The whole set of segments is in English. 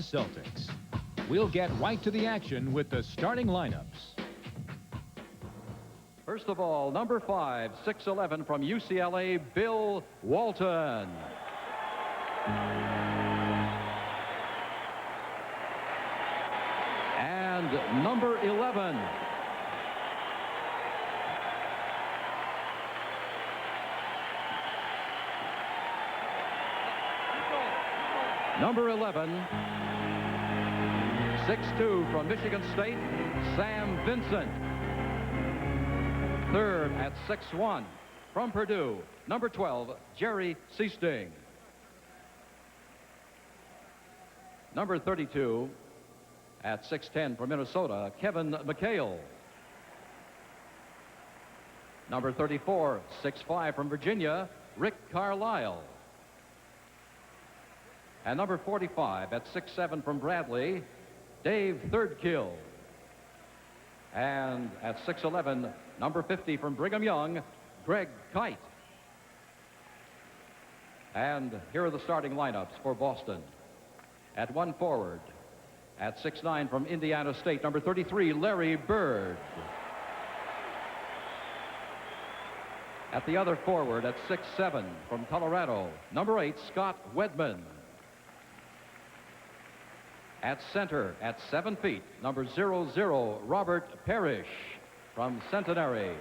Celtics. We'll get right to the action with the starting lineups. First of all, number 5, 6'11" from UCLA, Bill Walton. And number 11. Number 11, 6'2" from Michigan State, Sam Vincent. Third at 6'1" from Purdue, number 12, Jerry Seasting. Number 32 at 6'10" from Minnesota, Kevin McHale. Number 34, 6'5" from Virginia, Rick Carlisle. And number 45 at 6'7" from Bradley, Dave Thirdkill. And at 6'11", number 50 from Brigham Young, Greg Kite. And here are the starting lineups for Boston. At one forward, at 6'9" from Indiana State, number 33, Larry Bird. At the other forward, at 6'7" from Colorado, number 8, Scott Wedman. At center, at 7 feet, number 00, Robert Parish from Centenary.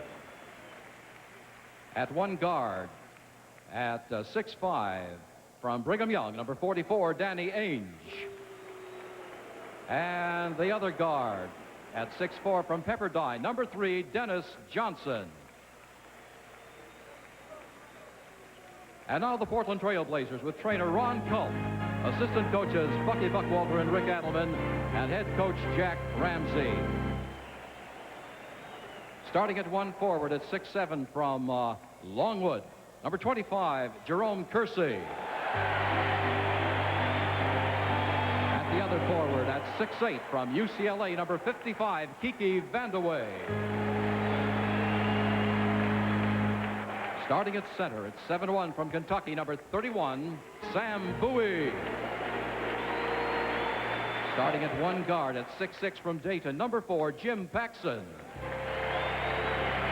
At one guard, at 6'5", from Brigham Young, number 44, Danny Ainge. And the other guard, at 6'4", from Pepperdine, number 3, Dennis Johnson. And now the Portland Trail Blazers with trainer Ron Culp, assistant coaches Bucky Buckwalter and Rick Adelman, and head coach Jack Ramsey. Starting at one forward at 6'7" from Longwood, number 25, Jerome Kersey. At the other forward at 6'8" from UCLA, number 55, Kiki Vandeweghe. Starting at center at 7'1" from Kentucky, number 31, Sam Bowie. Starting at one guard at 6'6" from Dayton, number 4, Jim Paxson.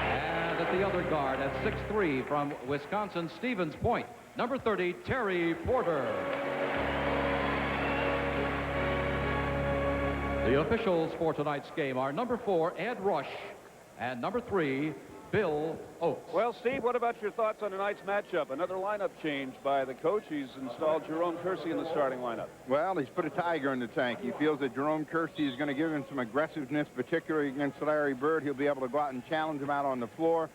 And at the other guard at 6'3" from Wisconsin Stevens Point, number 30, Terry Porter. The officials for tonight's game are number 4, Ed Rush, and number 3, Bill Oates. Well, Steve, what about your thoughts on tonight's matchup? Another lineup change by the coach. He's installed Jerome Kersey in the starting lineup. Well, he's put a tiger in the tank. He feels that Jerome Kersey is going to give him some aggressiveness, particularly against Larry Bird. He'll be able to go out and challenge him out on the floor.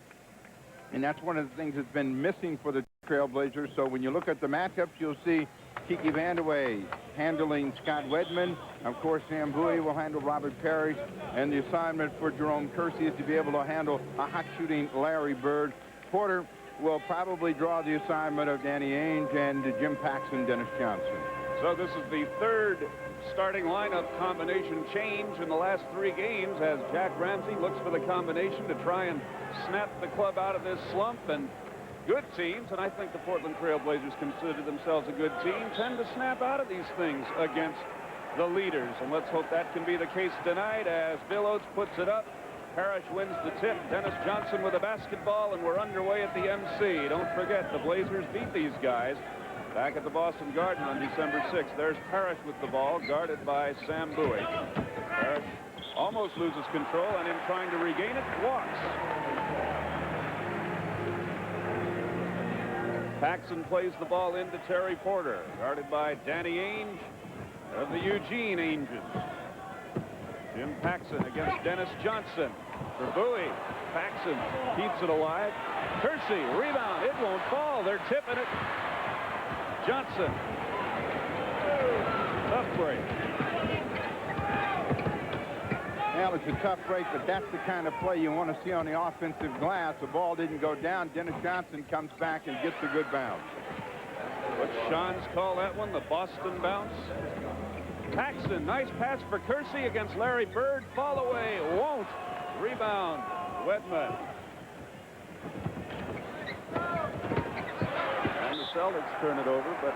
And that's one of the things that's been missing for the Trailblazers. So when you look at the matchups, you'll see Kiki Vandeweghe handling Scott Wedman. Of course, Sam Bowie will handle Robert Parish. And the assignment for Jerome Kersey is to be able to handle a hot-shooting Larry Bird. Porter will probably draw the assignment of Danny Ainge and Jim Paxson, Dennis Johnson. So this is the third starting lineup combination change in the last 3 games as Jack Ramsey looks for the combination to try and snap the club out of this slump. And good teams, and I think the Portland Trail Blazers consider themselves a good team, tend to snap out of these things against the leaders. And let's hope that can be the case tonight as Bill Oates puts it up. Parish wins the tip. Dennis Johnson with a basketball, and we're underway at the MC. Don't forget, the Blazers beat these guys back at the Boston Garden on December 6th. There's Parish with the ball, guarded by Sam Bowie. Parish almost loses control, and in trying to regain it, walks. Paxson plays the ball into Terry Porter, guarded by Danny Ainge of the Eugene Angels. Jim Paxson against Dennis Johnson. For Bowie, Paxson keeps it alive. Kersey, rebound, it won't fall. They're tipping it. Johnson. Tough break. Well, it's a tough break, but that's the kind of play you want to see on the offensive glass. The ball didn't go down. Dennis Johnson comes back and gets a good bounce. What's Sean's call that one? The Boston bounce? Paxson, nice pass for Kersey against Larry Bird. Fall away, won't. Rebound, Wedman. And the Celtics turn it over, but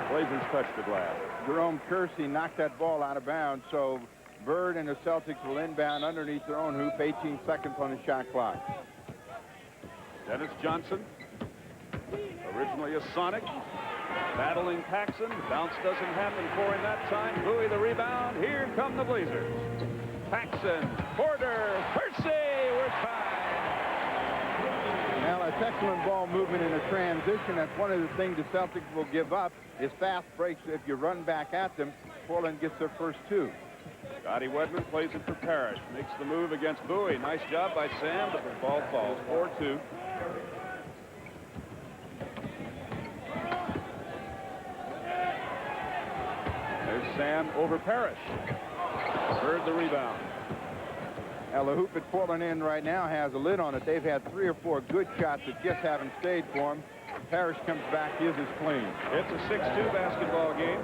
Blazers touched it last. Jerome Kersey knocked that ball out of bounds, so Bird and the Celtics will inbound underneath their own hoop, 18 seconds on the shot clock. Dennis Johnson, originally a Sonic, battling Paxson. Bounce doesn't happen for him that time. Bowie the rebound. Here come the Blazers. Paxson, Porter, Kersey, we're tied. Now, that's excellent ball movement in a transition. That's one of the things the Celtics will give up is fast breaks. If you run back at them, Portland gets their first two. Scotty Wedman plays it for Parish. Makes the move against Bowie. Nice job by Sam, but the ball falls. 4-2. There's Sam over Parish. Bird the rebound. Now, the hoop at Portland end right now has a lid on it. They've had 3 or 4 good shots that just haven't stayed for them. Parish comes back, his is clean. It's a 6-2 basketball game.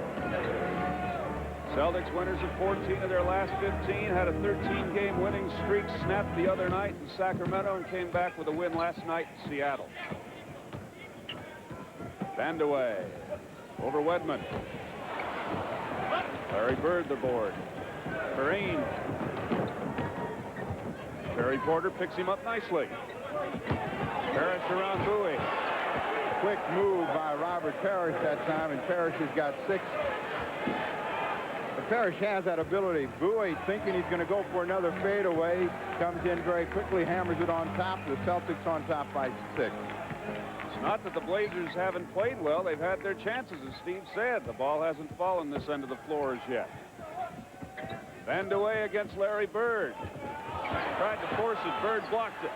Celtics winners of 14 of their last 15, had a 13-game winning streak snapped the other night in Sacramento and came back with a win last night in Seattle. Vandeweghe over Wedman. Larry Bird the board. Perrine. Terry Porter picks him up nicely. Parish around Bowie. Quick move by Robert Parish that time, and Parish has got 6. But Parish has that ability. Bowie, thinking he's going to go for another fadeaway, comes in very quickly, hammers it on top. The Celtics on top by 6. It's not that the Blazers haven't played well. They've had their chances, as Steve said. The ball hasn't fallen this end of the floor as yet. Vandeweghe against Larry Bird. Tried to force it. Bird blocked it.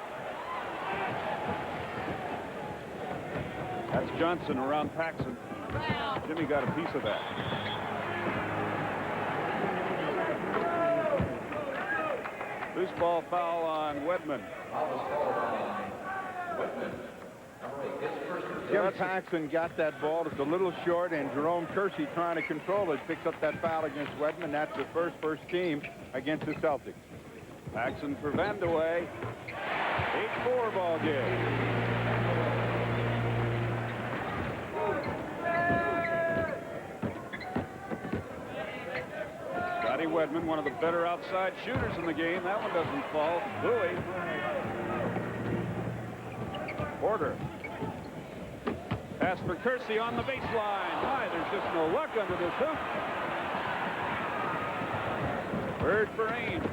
That's Johnson around Paxson. Jimmy got a piece of that. Loose ball foul on Wedman. Jim Paxson got that ball. It's a little short, and Jerome Kersey trying to control it. Picks up that foul against Wedman. That's the first team against the Celtics. Paxson for Vandeweghe. 8-4 ball game. Scotty Wedman, one of the better outside shooters in the game. That one doesn't fall. Bowie. Porter. Pass for Kersey on the baseline. My, there's just no luck under this hoop. Bird for Ames.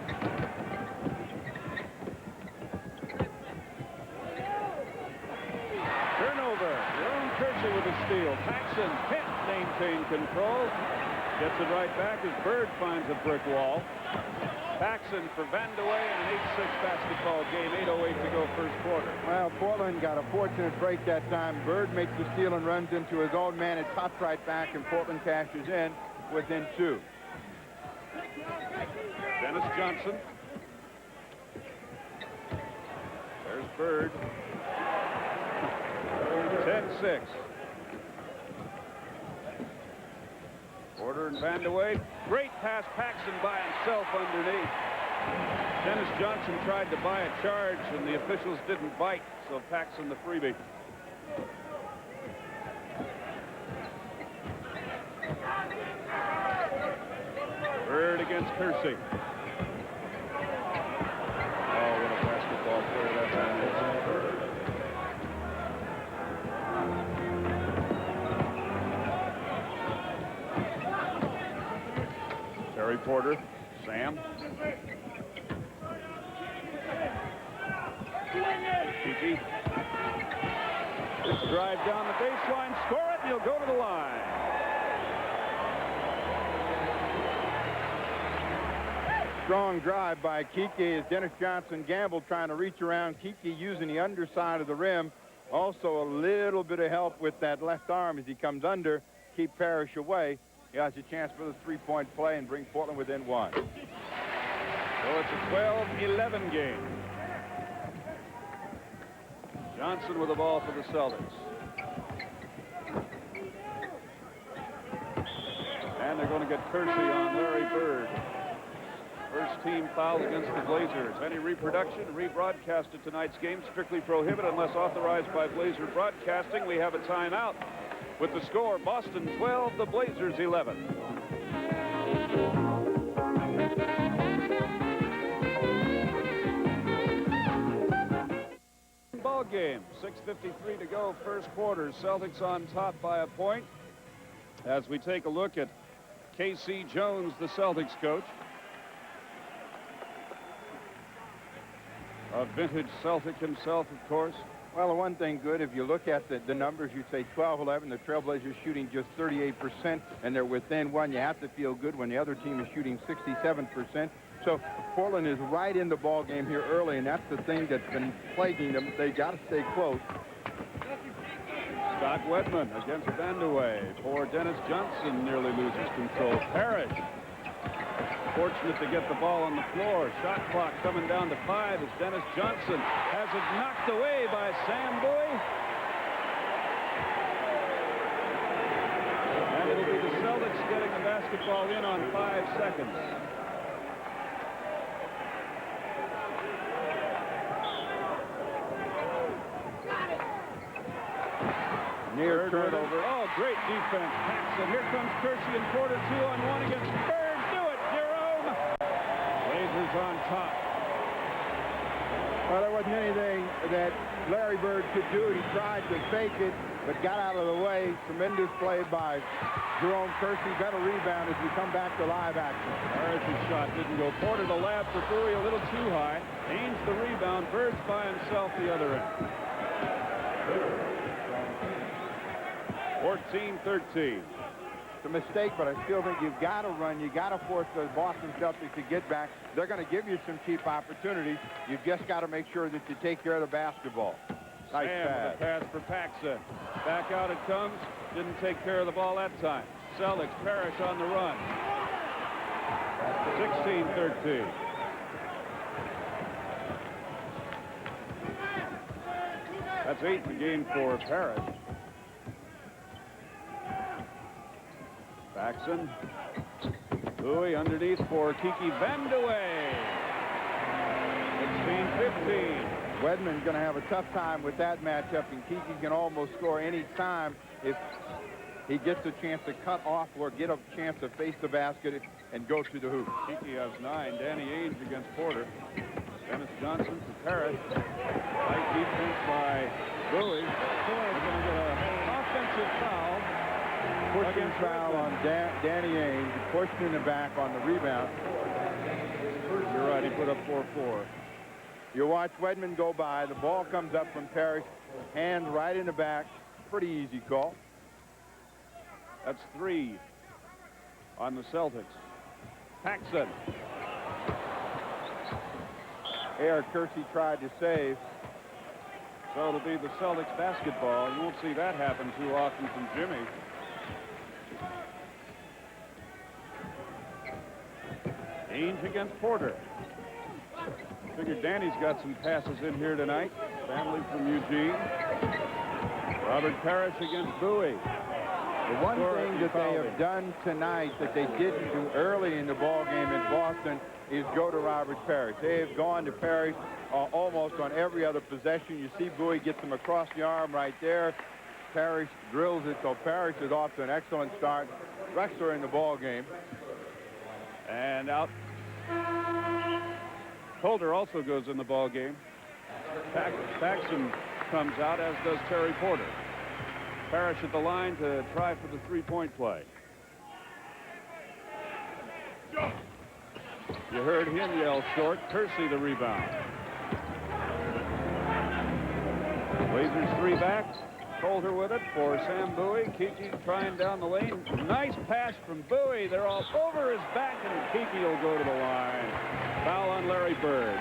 Turnover. Jerome Kersey with a steal. Paxson can't maintain control. Gets it right back as Bird finds a brick wall. Paxson for Vandeweghe in an 8-6 basketball game. 8:08 to go first quarter. Well, Portland got a fortunate break that time. Bird makes the steal and runs into his own man. It pops right back, and Portland cashes in within 2. Dennis Johnson. There's Bird. 10-6. Porter and Vandeweghe. Great pass. Paxson by himself underneath. Dennis Johnson tried to buy a charge, and the officials didn't bite, so Paxson the freebie. Bird against Kersey. Oh, what a basketball player that man is. Terry Porter, Sam. Kiki. Just drive down the baseline, score it, and he'll go to the line. Strong drive by Kiki as Dennis Johnson gambled trying to reach around. Kiki using the underside of the rim. Also a little bit of help with that left arm as he comes under. Keep Parish away. He has a chance for the three-point play and bring Portland within 1. So it's a 12-11 game. Johnson with the ball for the Celtics. And they're going to get Kersey on Larry Bird. First team foul against the Blazers. Any reproduction, rebroadcast of tonight's game strictly prohibited unless authorized by Blazer Broadcasting. We have a timeout with the score Boston 12, the Blazers 11. game. 6:53 to go, first quarter. Celtics on top by a point. As we take a look at K.C. Jones, the Celtics coach. A vintage Celtic himself, of course. Well, the one thing good, if you look at the numbers, you say 12-11. The Trailblazers shooting just 38%, and they're within one. You have to feel good when the other team is shooting 67%. So Portland is right in the ball game here early, and that's the thing that's been plaguing them. They got to stay close. Scott Wedman against Vandeweghe. For Dennis Johnson, nearly loses control. Parish fortunate to get the ball on the floor. Shot clock coming down to 5 as Dennis Johnson has it knocked away by Sam Bowie. And it'll be the Celtics getting the basketball in on 5 seconds. Near turnover. Oh, great defense. Paxson. Here comes Kersey and Porter, 2-on-1 against Bird. Do it, Jerome. Blazers on top. Well, there wasn't anything that Larry Bird could do. He tried to fake it, but got out of the way. Tremendous play by Jerome. Kersey. Better rebound as we come back to live action. Parish's shot didn't go. Porter the lab for Bowie, a little too high. Haynes the rebound. Bird's by himself the other end. 14-13. It's a mistake, but I still think you've got to run. You got to force the Boston Celtics to get back. They're going to give you some cheap opportunities. You've just got to make sure that you take care of the basketball. Nice pass. With a pass for Paxson. Back out it comes. Didn't take care of the ball that time. Celtics. Parish on the run. 16-13. That's 8 in the game for Parish. Paxson. Bowie underneath for Kiki Vandeweghe. 16-15. Wedman's going to have a tough time with that matchup, and Kiki can almost score any time if he gets a chance to cut off or get a chance to face the basket and go to the hoop. Kiki has 9. Danny Ainge against Porter. Dennis Johnson to Parish. Light defense by Bowie. Bowie going to get an offensive foul. Pushing foul on Danny Ainge. Pushed in the back on the rebound. You're right, he put up 4-4. You watch Wedman go by. The ball comes up from Parish. Hand right in the back. Pretty easy call. That's 3 on the Celtics. Paxson. Eric Kersey tried to save. So it'll be the Celtics basketball. You won't see that happen too often from Jimmy. Ainge against Porter. Figured Danny's got some passes in here tonight. Family from Eugene. Robert Parish against Bowie. The one thing that they have done tonight that they didn't do early in the ball game in Boston is go to Robert Parish. They have gone to Parish almost on every other possession. You see Bowie gets him across the arm right there. Parish drills it, so Parish is off to an excellent start. Drexler in the ball game. And out. Holder also goes in the ball game. Paxson comes out, as does Terry Porter. Parish at the line to try for the three-point play. You heard him yell short. Kersey the rebound. Blazers 3 back. Holder with it for Sam Bowie. Kiki trying down the lane. Nice pass from Bowie. They're all over his back, and Kiki will go to the line. Foul on Larry Bird.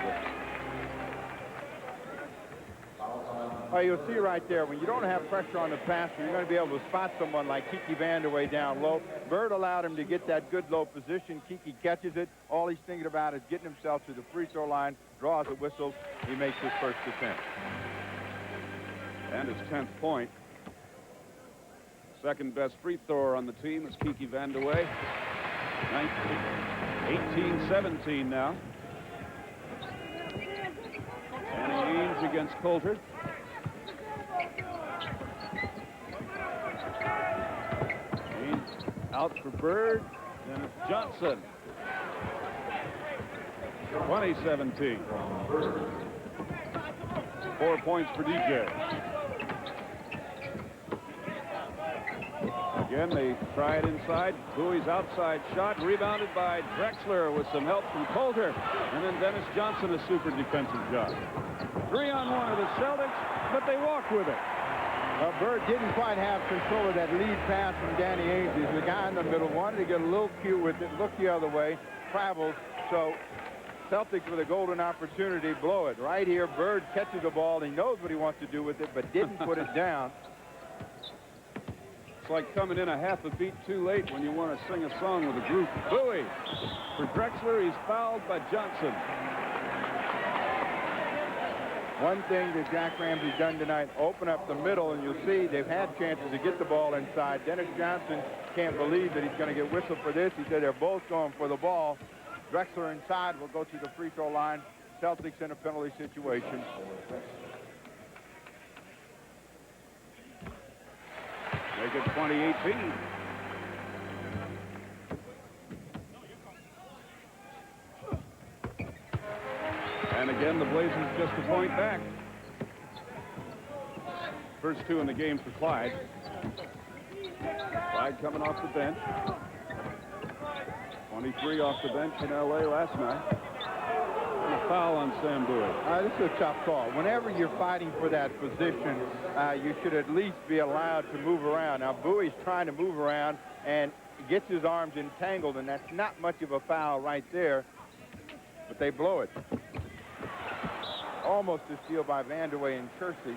Well, you'll see right there, when you don't have pressure on the passer, you're going to be able to spot someone like Kiki Vandeweghe down low. Bird allowed him to get that good low position. Kiki catches it. All he's thinking about is getting himself to the free throw line, draws a whistle. He makes his first attempt. And his 10th point. Second best free thrower on the team is Kiki Vandeweghe. 18-17 now. And Ainge against Coulter. Ainge out for Bird. Dennis Johnson. 20-17. 4 points for DJ. Again, they try it inside. Bowie's outside shot, rebounded by Drexler with some help from Coulter. And then Dennis Johnson, a super defensive job. 3-on-1 of the Celtics, but they walk with it. Bird didn't quite have control of that lead pass from Danny Ainge. He's the guy in the middle, wanted to get a little cute with it, look the other way, travels. So Celtics with a golden opportunity, blow it. Right here, Bird catches the ball. He knows what he wants to do with it, but didn't put it down. It's like coming in a half a beat too late when you want to sing a song with a group. Bowie for Drexler. He's fouled by Johnson. One thing that Jack Ramsey's done tonight, open up the middle, and you'll see they've had chances to get the ball inside. Dennis Johnson can't believe that he's going to get whistled for this. He said they're both going for the ball. Drexler inside will go to the free throw line. Celtics in a penalty situation. Make it 20-18. And again, the Blazers just a point back. First two in the game for Clyde. Clyde coming off the bench. 23 off the bench in L.A. last night. And a foul on Sam Bowie. This is a tough call. Whenever you're fighting for that position, you should at least be allowed to move around. Now, Bowie's trying to move around and gets his arms entangled, and that's not much of a foul right there. But they blow it. Almost a steal by Vandeweghe and Kersey.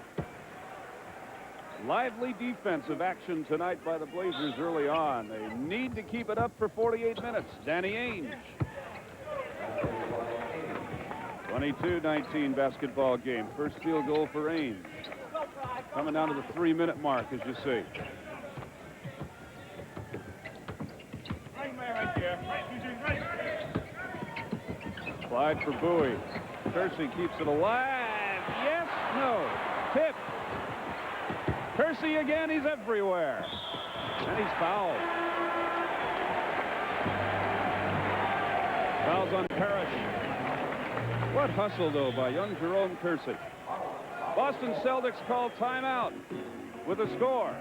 Lively defensive action tonight by the Blazers early on. They need to keep it up for 48 minutes. Danny Ainge. 22-19 basketball game. First field goal for Ainge. Coming down to the 3-minute mark, as you see. Clyde for Bowie. Kersey keeps it alive. Yes, no. Tip. Kersey again, he's everywhere. And he's fouled. Fouls on Parish. What hustle, though, by young Jerome Kersey. Boston Celtics call timeout with a score.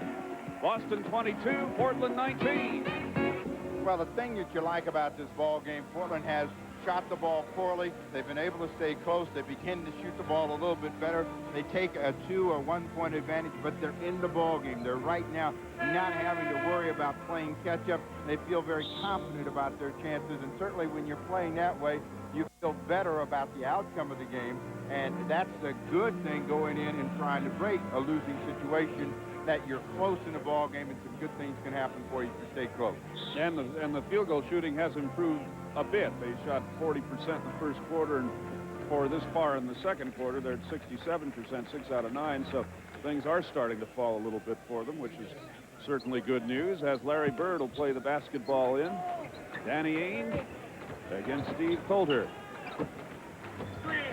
Boston 22, Portland 19. Well, the thing that you like about this ball game, Portland has shot the ball poorly. They've been able to stay close. They begin to shoot the ball a little bit better. They take a 2 or 1 point advantage, but they're in the ball game. They're right now not having to worry about playing catch up. They feel very confident about their chances, and certainly when you're playing that way, you feel better about the outcome of the game, and that's a good thing going in and trying to break a losing situation, that you're close in the ball game and some good things can happen for you if you stay close. And the field goal shooting has improved a bit. They shot 40% in the first quarter, and for this far in the second quarter, they're at 67%, 6 out of 9. So things are starting to fall a little bit for them, which is certainly good news. As Larry Bird will play the basketball in. Danny Ainge against Steve Coulter.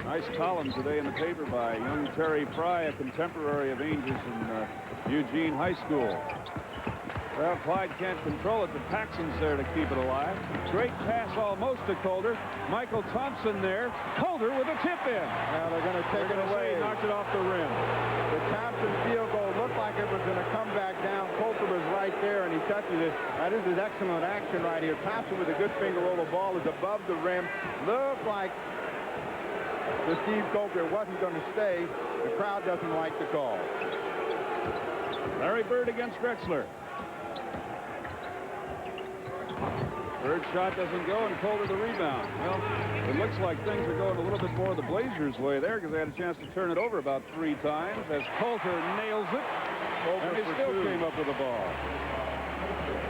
Nice column today in the paper by young Terry Fry, a contemporary of Ainge's in Eugene High School. Well, Clyde can't control it, but Paxson's there to keep it alive. Great pass almost to Coulter. Michael Thompson there. Coulter with a tip in. Now they're going to take it away. Knocked it off the rim. The Thompson field goal looked like it was going to come back down. Coulter was right there, and he touches it. Now, this is excellent action right here. Thompson with a good finger roll. The ball is above the rim. Looked like the Steve Coulter wasn't going to stay. The crowd doesn't like the call. Larry Bird against Drexler. Third shot doesn't go, and Coulter the rebound. Well, it looks like things are going a little bit more the Blazers' way there, because they had a chance to turn it over about 3 times as Coulter nails it, and he still came up with the ball.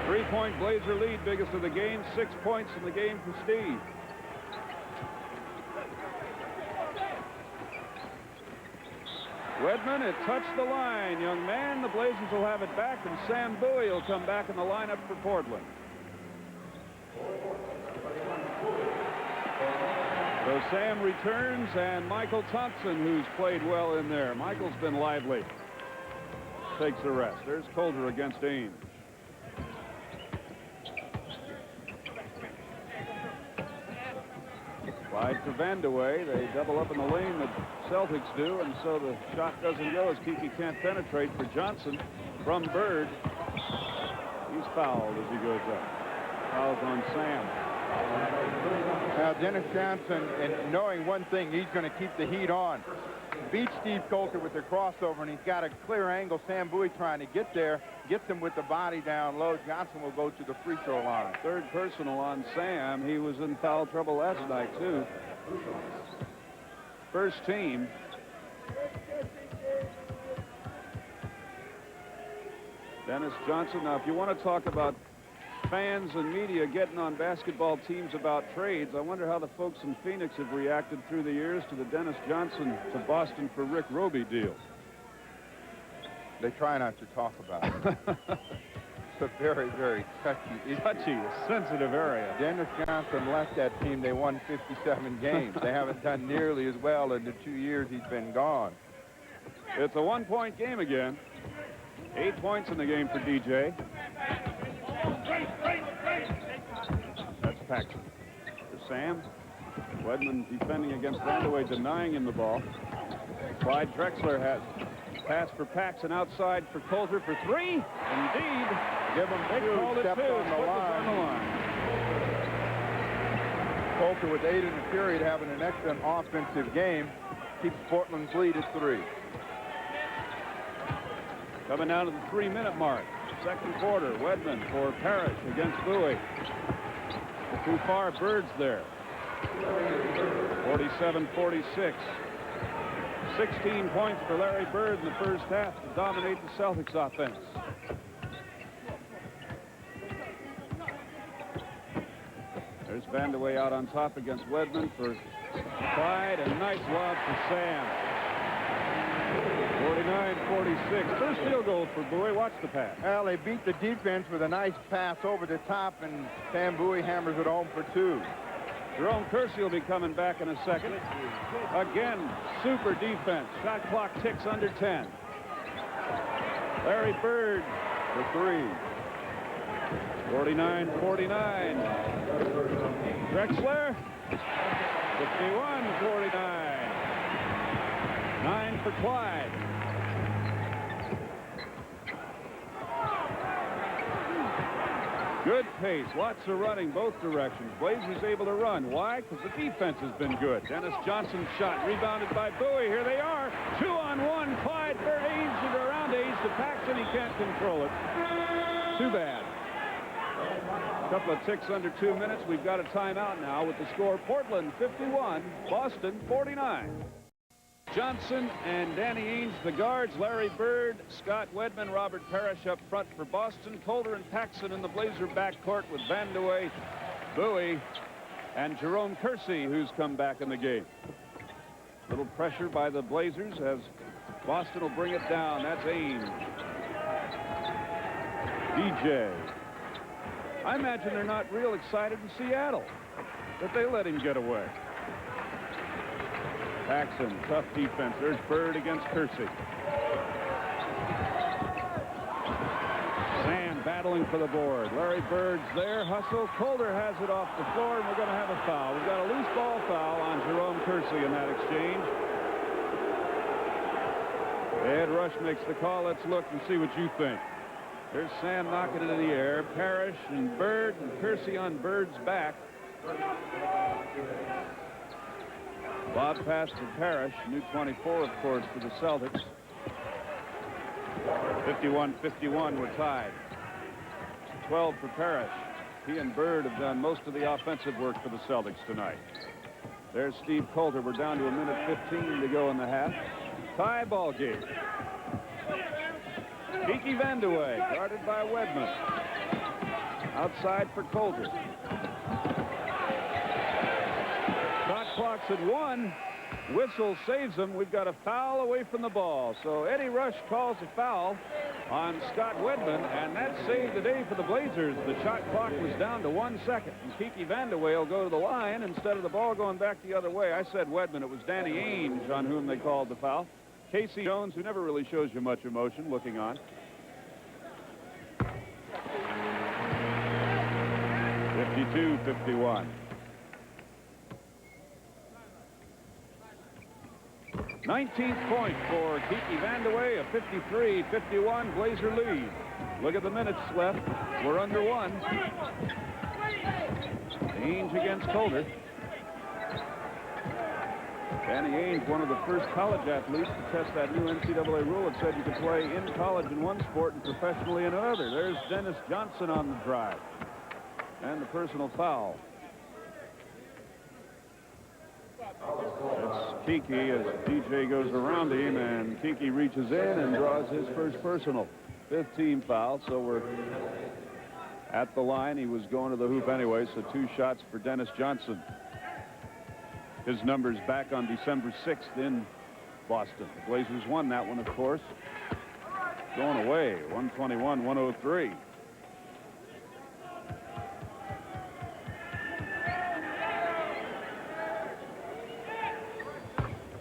3-point Blazer lead, biggest of the game. 6 points in the game for Steve. Wedman, it touched the line, young man. The Blazers will have it back, and Sam Bowie will come back in the lineup for Portland. So Sam returns, and Michael Thompson, who's played well in there. Michael's been lively. Takes the rest. There's Coulter against Ainge. Clyde for Vandeweghe. They double up in the lane that Celtics do, and so the shot doesn't go as Kiki can't penetrate for Johnson from Bird. He's fouled as he goes up. Fouls on Sam. Now, Dennis Johnson, and knowing one thing, he's going to keep the heat on. Beat Steve Coulter with the crossover, and he's got a clear angle. Sam Bowie trying to get there, gets him with the body down low. Johnson will go to the free throw line. Third personal on Sam. He was in foul trouble last night, too. First team. Dennis Johnson. Now, if you want to talk about fans and media getting on basketball teams about trades, I wonder how the folks in Phoenix have reacted through the years to the Dennis Johnson to Boston for Rick Roby deal. They try not to talk about it. It's a very, very touchy issue. Touchy, sensitive area. Dennis Johnson left that team. They won 57 games. They haven't done nearly as well in the 2 years he's been gone. It's a one-point game again. 8 points in the game for DJ. That's Paxson. For Sam. Wedman defending against Vandeweghe, denying him the ball. Clyde Drexler has pass for Paxson outside for Coulter for three. Indeed. Give him two. Stepped on the line. Coulter with 8 in the period, having an excellent offensive game. Keeps Portland's lead at 3. Coming down to the 3-minute mark. Second quarter. Wedman for Parish against Bowie. Too far. Bird's there. 47-46. 16 points for Larry Bird in the first half to dominate the Celtics offense. There's Vandeweghe out on top against Wedman for Clyde. A nice lob for Sam. 49-46. First field goal for Bowie. Watch the pass. Well, they beat the defense with a nice pass over the top, and Sam Bowie hammers it home for 2. Jerome Kersey will be coming back in a second. Again, super defense. Shot clock ticks under 10. Larry Bird for 3. 49-49. Drexler. 51-49. 9 for Clyde. Good pace, lots of running both directions. Blazers able to run. Why? Because the defense has been good. Dennis Johnson's shot rebounded by Bowie. Here they are. 2-on-1. Clyde for Ames and around Ames to Paxson. He can't control it. Too bad. A couple of ticks under 2 minutes. We've got a timeout now with the score Portland 51, Boston 49. Johnson and Danny Ainge, the guards. Larry Bird, Scott Wedman, Robert Parish up front for Boston. Coulter and Paxson in the Blazer backcourt with Vandeweghe, Bowie, and Jerome Kersey, who's come back in the game. Little pressure by the Blazers as Boston will bring it down. That's Ainge. DJ. I imagine they're not real excited in Seattle that they let him get away. Paxson, tough defense. There's Bird against Kersey. Sam battling for the board. Larry Bird's there. Hustle. Coulter has it off the floor, and we're going to have a foul. We've got a loose ball foul on Jerome Kersey in that exchange. Ed Rush makes the call. Let's look and see what you think. There's Sam knocking it in the air. Parish and Bird and Kersey on Bird's back. Bob pass to Parish, new 24, of course, for the Celtics. 51-51, we're tied. 12 for Parish. He and Bird have done most of the offensive work for the Celtics tonight. There's Steve Coulter. We're down to a minute 15 to go in the half. Tie ball game. Kiki Vandeweghe, guarded by Wedman. Outside for Coulter. Shot clock's at 1. Whistle saves him. We've got a foul away from the ball. So Eddie Rush calls a foul on Scott Wedman, and that saved the day for the Blazers. The shot clock was down to 1 second, and Kiki Vandeweghe will go to the line instead of the ball going back the other way. I said Wedman. It was Danny Ainge on whom they called the foul. Casey Jones, who never really shows you much emotion, looking on. 52-51. 19th point for Kiki Vandeweghe, a 53-51 Blazer lead. Look at the minutes left. We're under one. Ainge against Calder. Danny Ainge, one of the first college athletes to test that new NCAA rule. It said you could play in college in one sport and professionally in another. There's Dennis Johnson on the drive. And the personal foul. It's Kiki as DJ goes around him, and Kiki reaches in and draws his first personal. 5th team foul, so we're at the line. He was going to the hoop anyway, so 2 shots for Dennis Johnson. His number's back on December 6th in Boston. The Blazers won that one, of course. Going away, 121-103.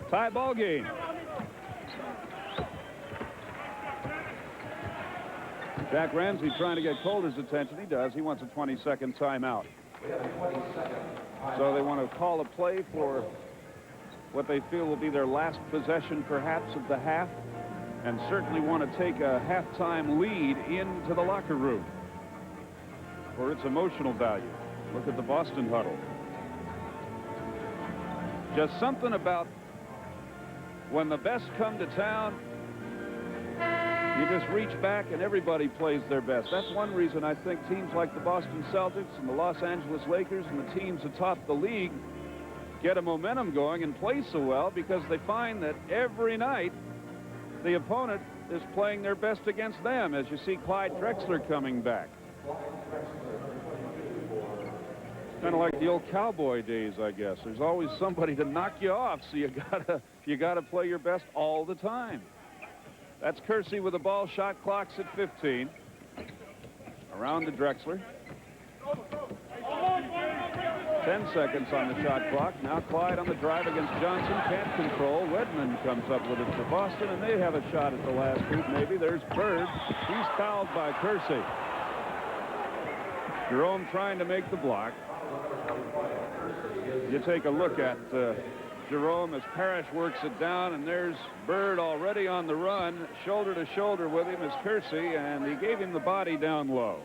Tie ball game. Jack Ramsey trying to get Calder's attention. He does. He wants a 20-second timeout. So they want to call a play for what they feel will be their last possession, perhaps, of the half, and certainly want to take a halftime lead into the locker room for its emotional value. Look at the Boston huddle. Just something about when the best come to town, you just reach back and everybody plays their best. That's one reason I think teams like the Boston Celtics and the Los Angeles Lakers and the teams atop the league get a momentum going and play so well, because they find that every night the opponent is playing their best against them, as you see Clyde Drexler coming back. Kind of like the old cowboy days, I guess. There's always somebody to knock you off, so you gotta play your best all the time. That's Kersey with the ball. Shot clock's at 15. Around to Drexler. 10 seconds on the shot clock. Now Clyde on the drive against Johnson. Can't control. Wedman comes up with it for Boston, and they have a shot at the last hoop maybe. There's Bird. He's fouled by Kersey. Jerome trying to make the block. You take a look at Jerome as Parish works it down, and there's Bird already on the run, shoulder to shoulder with him as Kersey, and he gave him the body down low.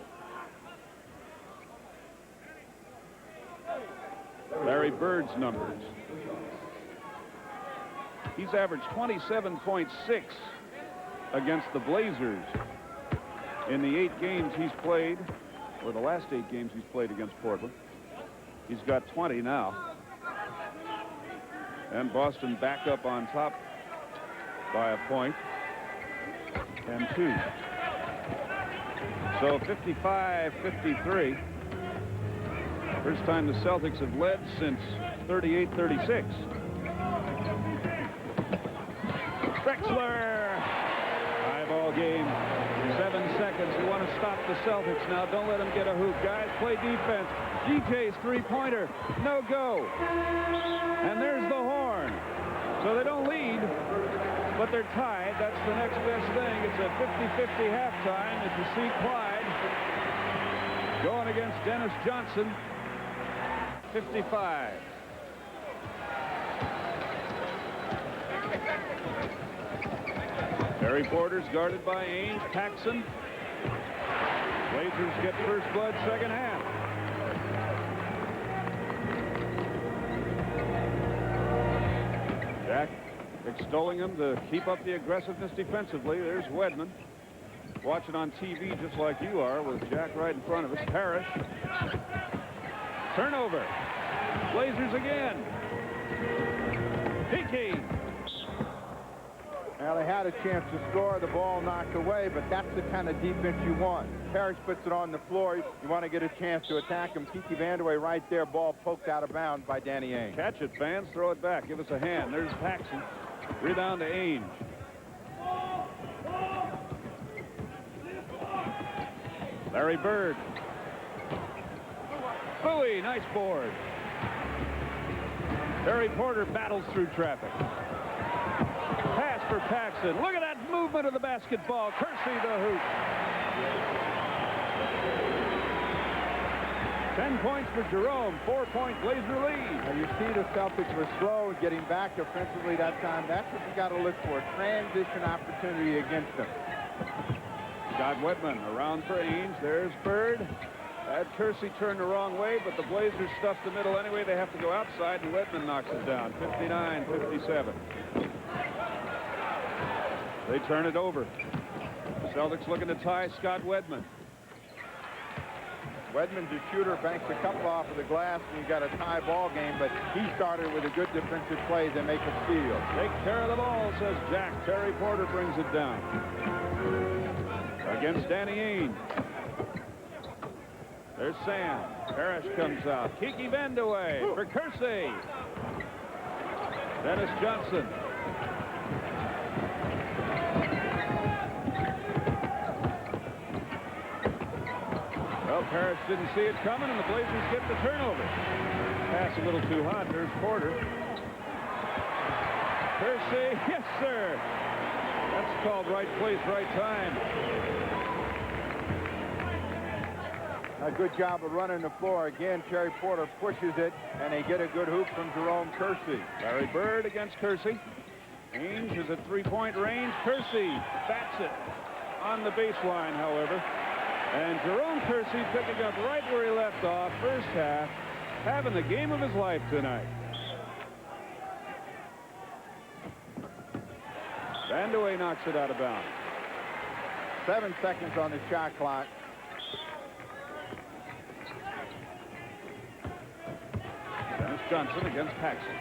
Larry Bird's numbers. He's averaged 27.6 against the Blazers in the 8 games he's played, or the last 8 games he's played against Portland. He's got 20 now. And Boston back up on top by a point and 2. So 55-53. First time the Celtics have led since 38-36. Drexler. High ball game. 7 seconds. You want to stop the Celtics now. Don't let them get a hoop. Guys, play defense. DJ's three-pointer. No go. And there's the horn. So they don't lead, but they're tied. That's the next best thing. It's a 50-50 halftime as you see Clyde going against Dennis Johnson. 55. Terry Porter's guarded by Ainge. Paxson. Blazers get first blood second half. Jack extolling him to keep up the aggressiveness defensively. There's Wedman. Watching on TV just like you are with Jack right in front of us. Parish. Turnover. Blazers again. Kiki. Now, they had a chance to score. The ball knocked away, but that's the kind of defense you want. Parish puts it on the floor. You want to get a chance to attack him. Kiki Vandeweghe right there. Ball poked out of bounds by Danny Ainge. Catch it, fans. Throw it back. Give us a hand. There's Paxson. Rebound to Ainge. Larry Bird. Bowie, nice board. Terry Porter battles through traffic. Pass for Paxson. Look at that movement of the basketball. Kersey the hoop. 10 points for Jerome, 4-point Blazer lead. Now you see the Celtics were slow in getting back offensively that time. That's what you got to look for, transition opportunity against them. Scott Wedman around for Ainge. There's Bird. Had Kersey turned the wrong way, but the Blazers stuffed the middle anyway. They have to go outside, and Wedman knocks it down, 59-57. They turn it over. The Celtics looking to tie Scott Wedman. Wedman's a shooter, banks a couple off of the glass, and you got a tie ball game, but he started with a good defensive play to make a steal. Take care of the ball, says Jack. Terry Porter brings it down. Against Danny Ainge. There's Sam. Parish comes out. Kiki Vandeweghe for Kersey. Dennis Johnson. Well, Parish didn't see it coming, and the Blazers get the turnover. Pass a little too hot. There's Porter. Kersey, yes, sir. That's called right place, right time. A good job of running the floor. Again, Terry Porter pushes it, and they get a good hoop from Jerome Kersey. Larry Bird against Kersey. Ainge is at three-point range. Kersey bats it on the baseline, however. And Jerome Kersey picking up right where he left off, first half, having the game of his life tonight. Vandeweghe knocks it out of bounds. 7 seconds on the shot clock. Dennis Johnson against Paxson.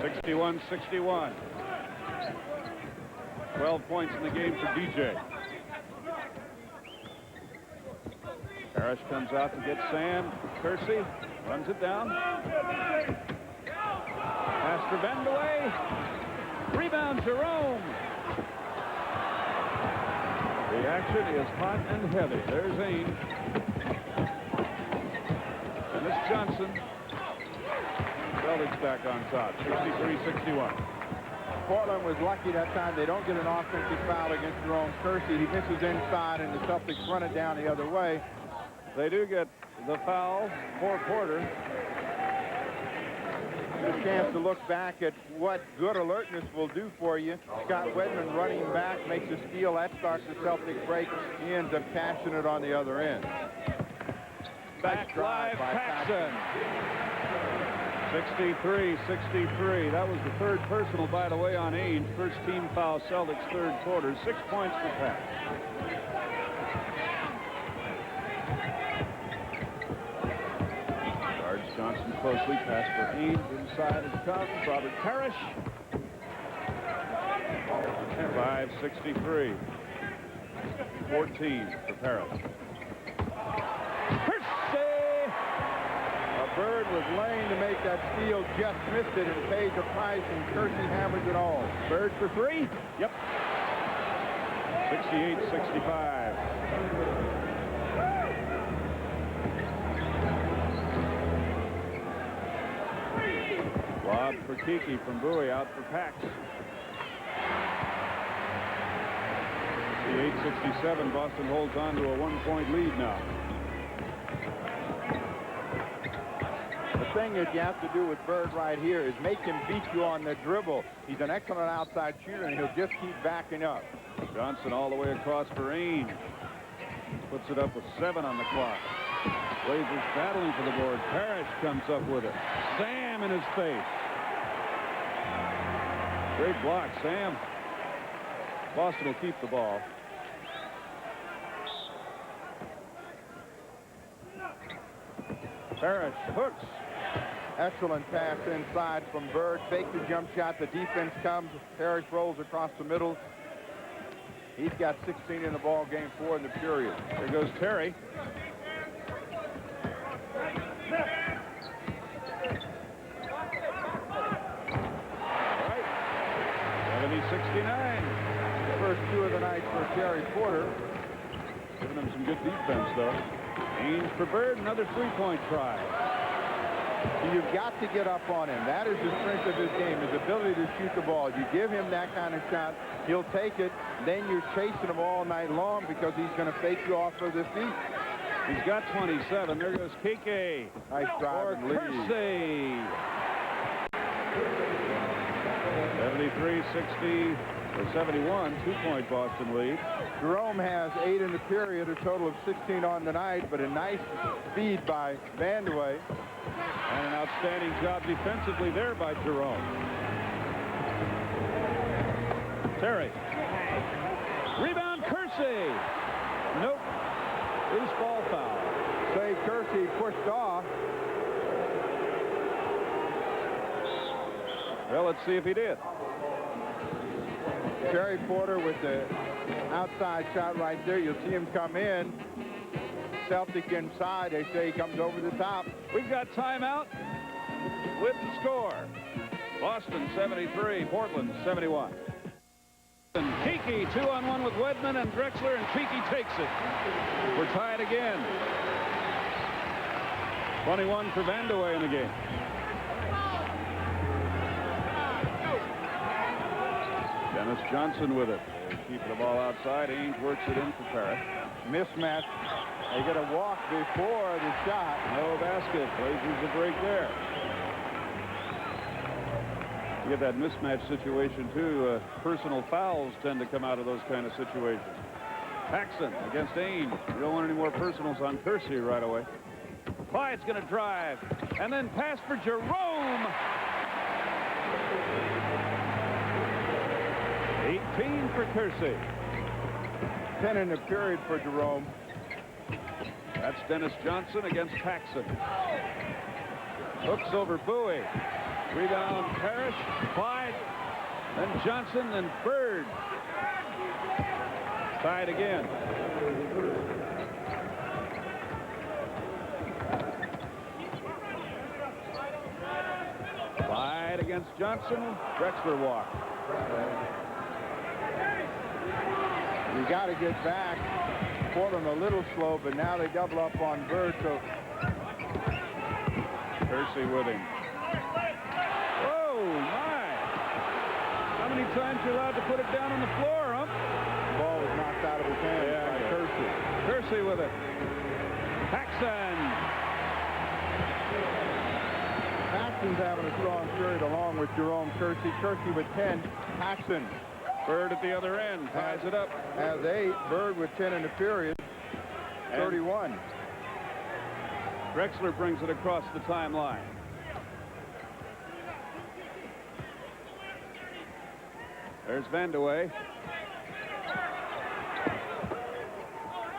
61-61. 12 points in the game for DJ. Parish comes out to get Sam. Kersey runs it down. Pass for Vandeweghe. Rebound, Jerome. The action is hot and heavy. There's Ainge. Dennis Johnson. Celtics back on top, 63-61. Portland was lucky that time. They don't get an offensive foul against Jerome Kersey. He misses inside, and the Celtics run it down the other way. They do get the foul for Porter. A chance to look back at what good alertness will do for you. Scott Wedman running back makes a steal. That starts the Celtic break. He ends up cashing it on the other end. Back live, Paxson. 63-63. That was the third personal, by the way, on Ainge. First team foul, Celtics third quarter. 6 points for Pax. Guards Johnson closely. Pass for Ainge. Inside it comes. Robert Parish. 5-63. 14 for Parish. Bird was laying to make that steal, just missed it, and paid the price, and Kersey hammers it all. Bird for three? Yep. 68-65. Lob for Kiki from Bowie, out for Pax. 68-67. Boston holds on to a 1-point lead now. The thing that you have to do with Bird right here is make him beat you on the dribble. He's an excellent outside shooter, and he'll just keep backing up. Johnson all the way across for Ainge. Puts it up with 7 on the clock. Blazers battling for the board. Parish comes up with it. Sam in his face. Great block, Sam. Boston will keep the ball. Parish hooks. Excellent pass inside from Bird. Fake the jump shot. The defense comes. Parish rolls across the middle. He's got 16 in the ball game, 4 in the period. There goes Terry. All right. 70-69. The first 2 of the night for Terry Porter. Giving him some good defense, though. Ainge for Bird. Another three-point try. You've got to get up on him. That is the strength of his game, his ability to shoot the ball. You give him that kind of shot, he'll take it. Then you're chasing him all night long because he's going to fake you off of the feet. He's got 27. There goes Kiki. Nice drive For and lead. Kersey. 73-60 or 71. 2-point Boston lead. Jerome has 8 in the period, a total of 16 on the night, but a nice feed by Vandeweghe. And an outstanding job defensively there by Jerome. Terry. Rebound, Kersey. Nope. Loose ball foul. Say Kersey pushed off. Well, let's see if he did. Terry Porter with the outside shot right there. You'll see him come in. Celtic inside. They say he comes over the top. We've got timeout with the score. Boston 73, Portland 71. And Kiki 2-on-1 with Wedman and Drexler, and Kiki takes it. We're tied again. 21 for Vandeweghe in the game. Dennis Johnson with it. They keep the ball outside. Ainge works it in for Parish. Mismatch. They get a walk before the shot. No basket. Blazers a break there. You get that mismatch situation, too. Personal fouls tend to come out of those kind of situations. Paxson against Ainge. You don't want any more personals on Kersey right away. Clyde's going to drive. And then pass for Jerome. 18 for Kersey. 10 in the period for Jerome. That's Dennis Johnson against Paxson. Hooks over Bowie. Rebound Parish, Clyde, then Johnson, and Bird. Tied again. Clyde against Johnson. Drexler walk. You got to get back. Portland a little slow, but now they double up on Bird. So Kersey with him. How many times you allowed to put it down on the floor, huh? the ball was knocked out of his hand by Kersey. Kersey with it. Paxson. Paxson's having a strong period along with Jerome. Kersey with 10. Paxson. Bird at the other end. Ties it up. Has 8. Bird with 10 in the period. 31. Drexler brings it across the timeline. There's Vandeweghe.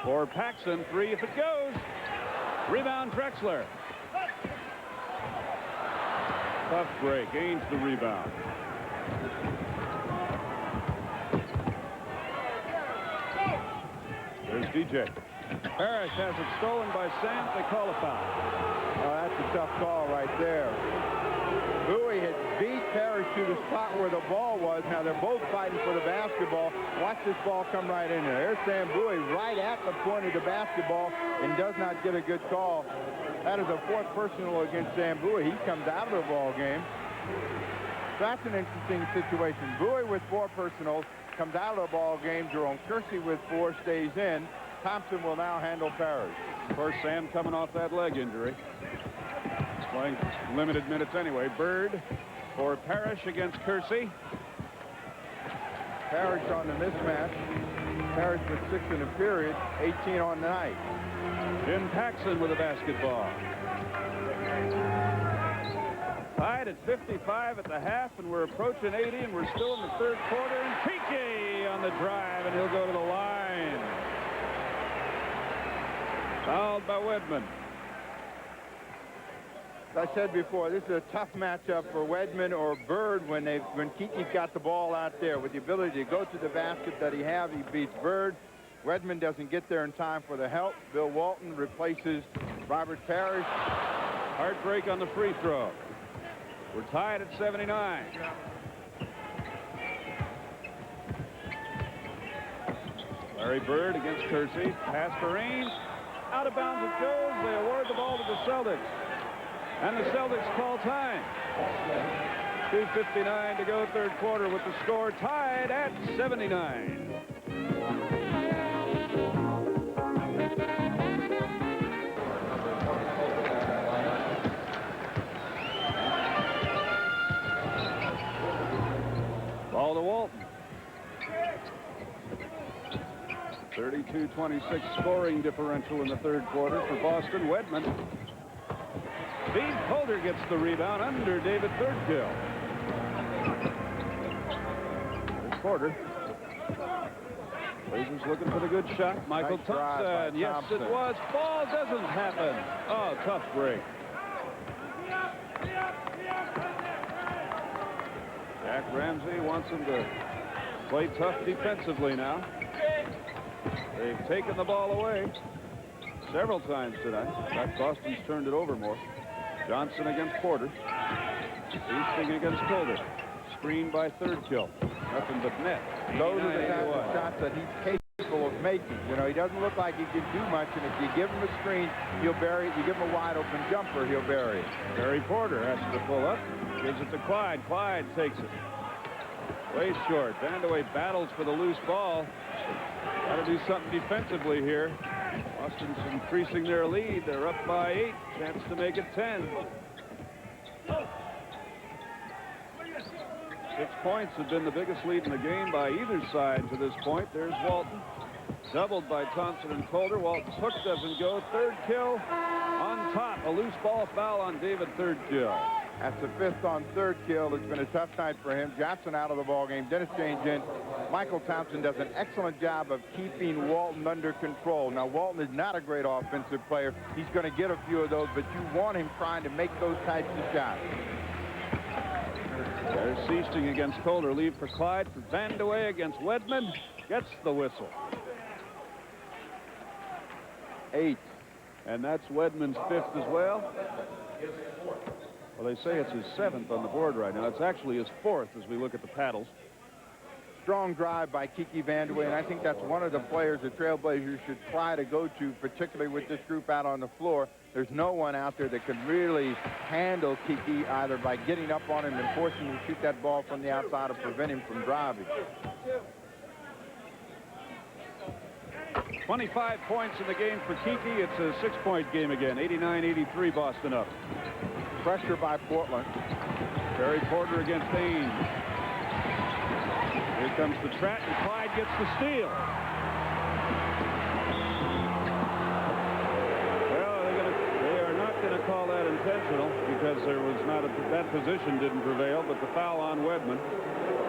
For Paxson, 3 if it goes. Rebound Drexler. Tough break. Ainge the rebound. There's DJ. Parish has it stolen by Sam. They call a foul. Oh, that's a tough call right there. Bowie had beat Parish to the spot where the ball was. Now they're both fighting for the basketball. Watch this ball come right in there. There's Sam Bowie right at the point of the basketball and does not get a good call. That is a 4th personal against Sam Bowie. He comes out of the ball game. That's an interesting situation. Bowie with 4 personals comes out of the ball game. Jerome Kersey with 4 stays in. Thompson will now handle Parish. Of course, Sam coming off that leg injury. He's playing limited minutes anyway. Bird for Parish against Kersey. Parish on the mismatch. Parish with 6 in the period, 18 on the night. Jim Paxson with a basketball. Tied at 55 at the half, and we're approaching 80, and we're still in the 3rd quarter. And Kiki on the drive, and he'll go to the line. Fouled by Wedman. As I said before, this is a tough matchup for Wedman or Bird when Kiki's got the ball out there. With the ability to go to the basket that he beats Bird. Wedman doesn't get there in time for the help. Bill Walton replaces Robert Parish. Heartbreak on the free throw. We're tied at 79. Larry Bird against Kersey. Pass for Ainge. Out of bounds it goes. They award the ball to the Celtics. And the Celtics call time. 2:59 to go, 3rd quarter, with the score tied at 79. 22-26 scoring differential in the third quarter for Boston. Wedman. Steve Holder gets the rebound under David Thirdkill. There's Porter. Blazers looking for the good shot. Michael Nice drive by Thompson. Yes, Thompson. it was. Ball doesn't happen. Oh, tough break. Jack Ramsey wants him to play tough defensively now. They've taken the ball away several times tonight. In fact, Boston's turned it over more. Johnson against Porter. Easting against Calder. Screened by Thirdkill. Nothing but net. Those are the kinds of shots that he's capable of making. You know, he doesn't look like he can do much, and if you give him a screen, he'll bury it. You give him a wide open jumper, he'll bury it. Barry Porter has to pull up. Gives it to Clyde. Clyde takes it. Way short. Vandeweghe battles for the loose ball. Got to do something defensively here. Boston's increasing their lead. They're up by 8. Chance to make it 10. 6 points have been the biggest lead in the game by either side to this point. There's Walton. Doubled by Thompson and Calder. Walton's hook doesn't go. Thirdkill on top. A loose ball foul on David Thirdkill. That's the 5th on Thirdkill. It's been a tough night for him. Johnson out of the ball game. Dennis change in. Michael Thompson does an excellent job of keeping Walton under control. Now, Walton is not a great offensive player. He's going to get a few of those, but you want him trying to make those types of shots. There's Seasting against Calder. Leave for Clyde. For Vandeweghe against Wedman. Gets the whistle. 8. And that's Wedman's 5th as well. Well, they say it's his 7th on the board right now. It's actually his 4th as we look at the paddles. Strong drive by Kiki Vandeweghe, and I think that's one of the players the Trailblazers should try to go to, particularly with this group out on the floor. There's no one out there that can really handle Kiki either by getting up on him and forcing him to shoot that ball from the outside or prevent him from driving. 25 points in the game for Kiki. It's a 6-point game again. 89-83 Boston up. Pressure by Portland. Barry Porter against Ainge. Here comes the trap, and Clyde gets the steal. Well, they are not going to call that intentional because there was not that position didn't prevail, but the foul on Wedman.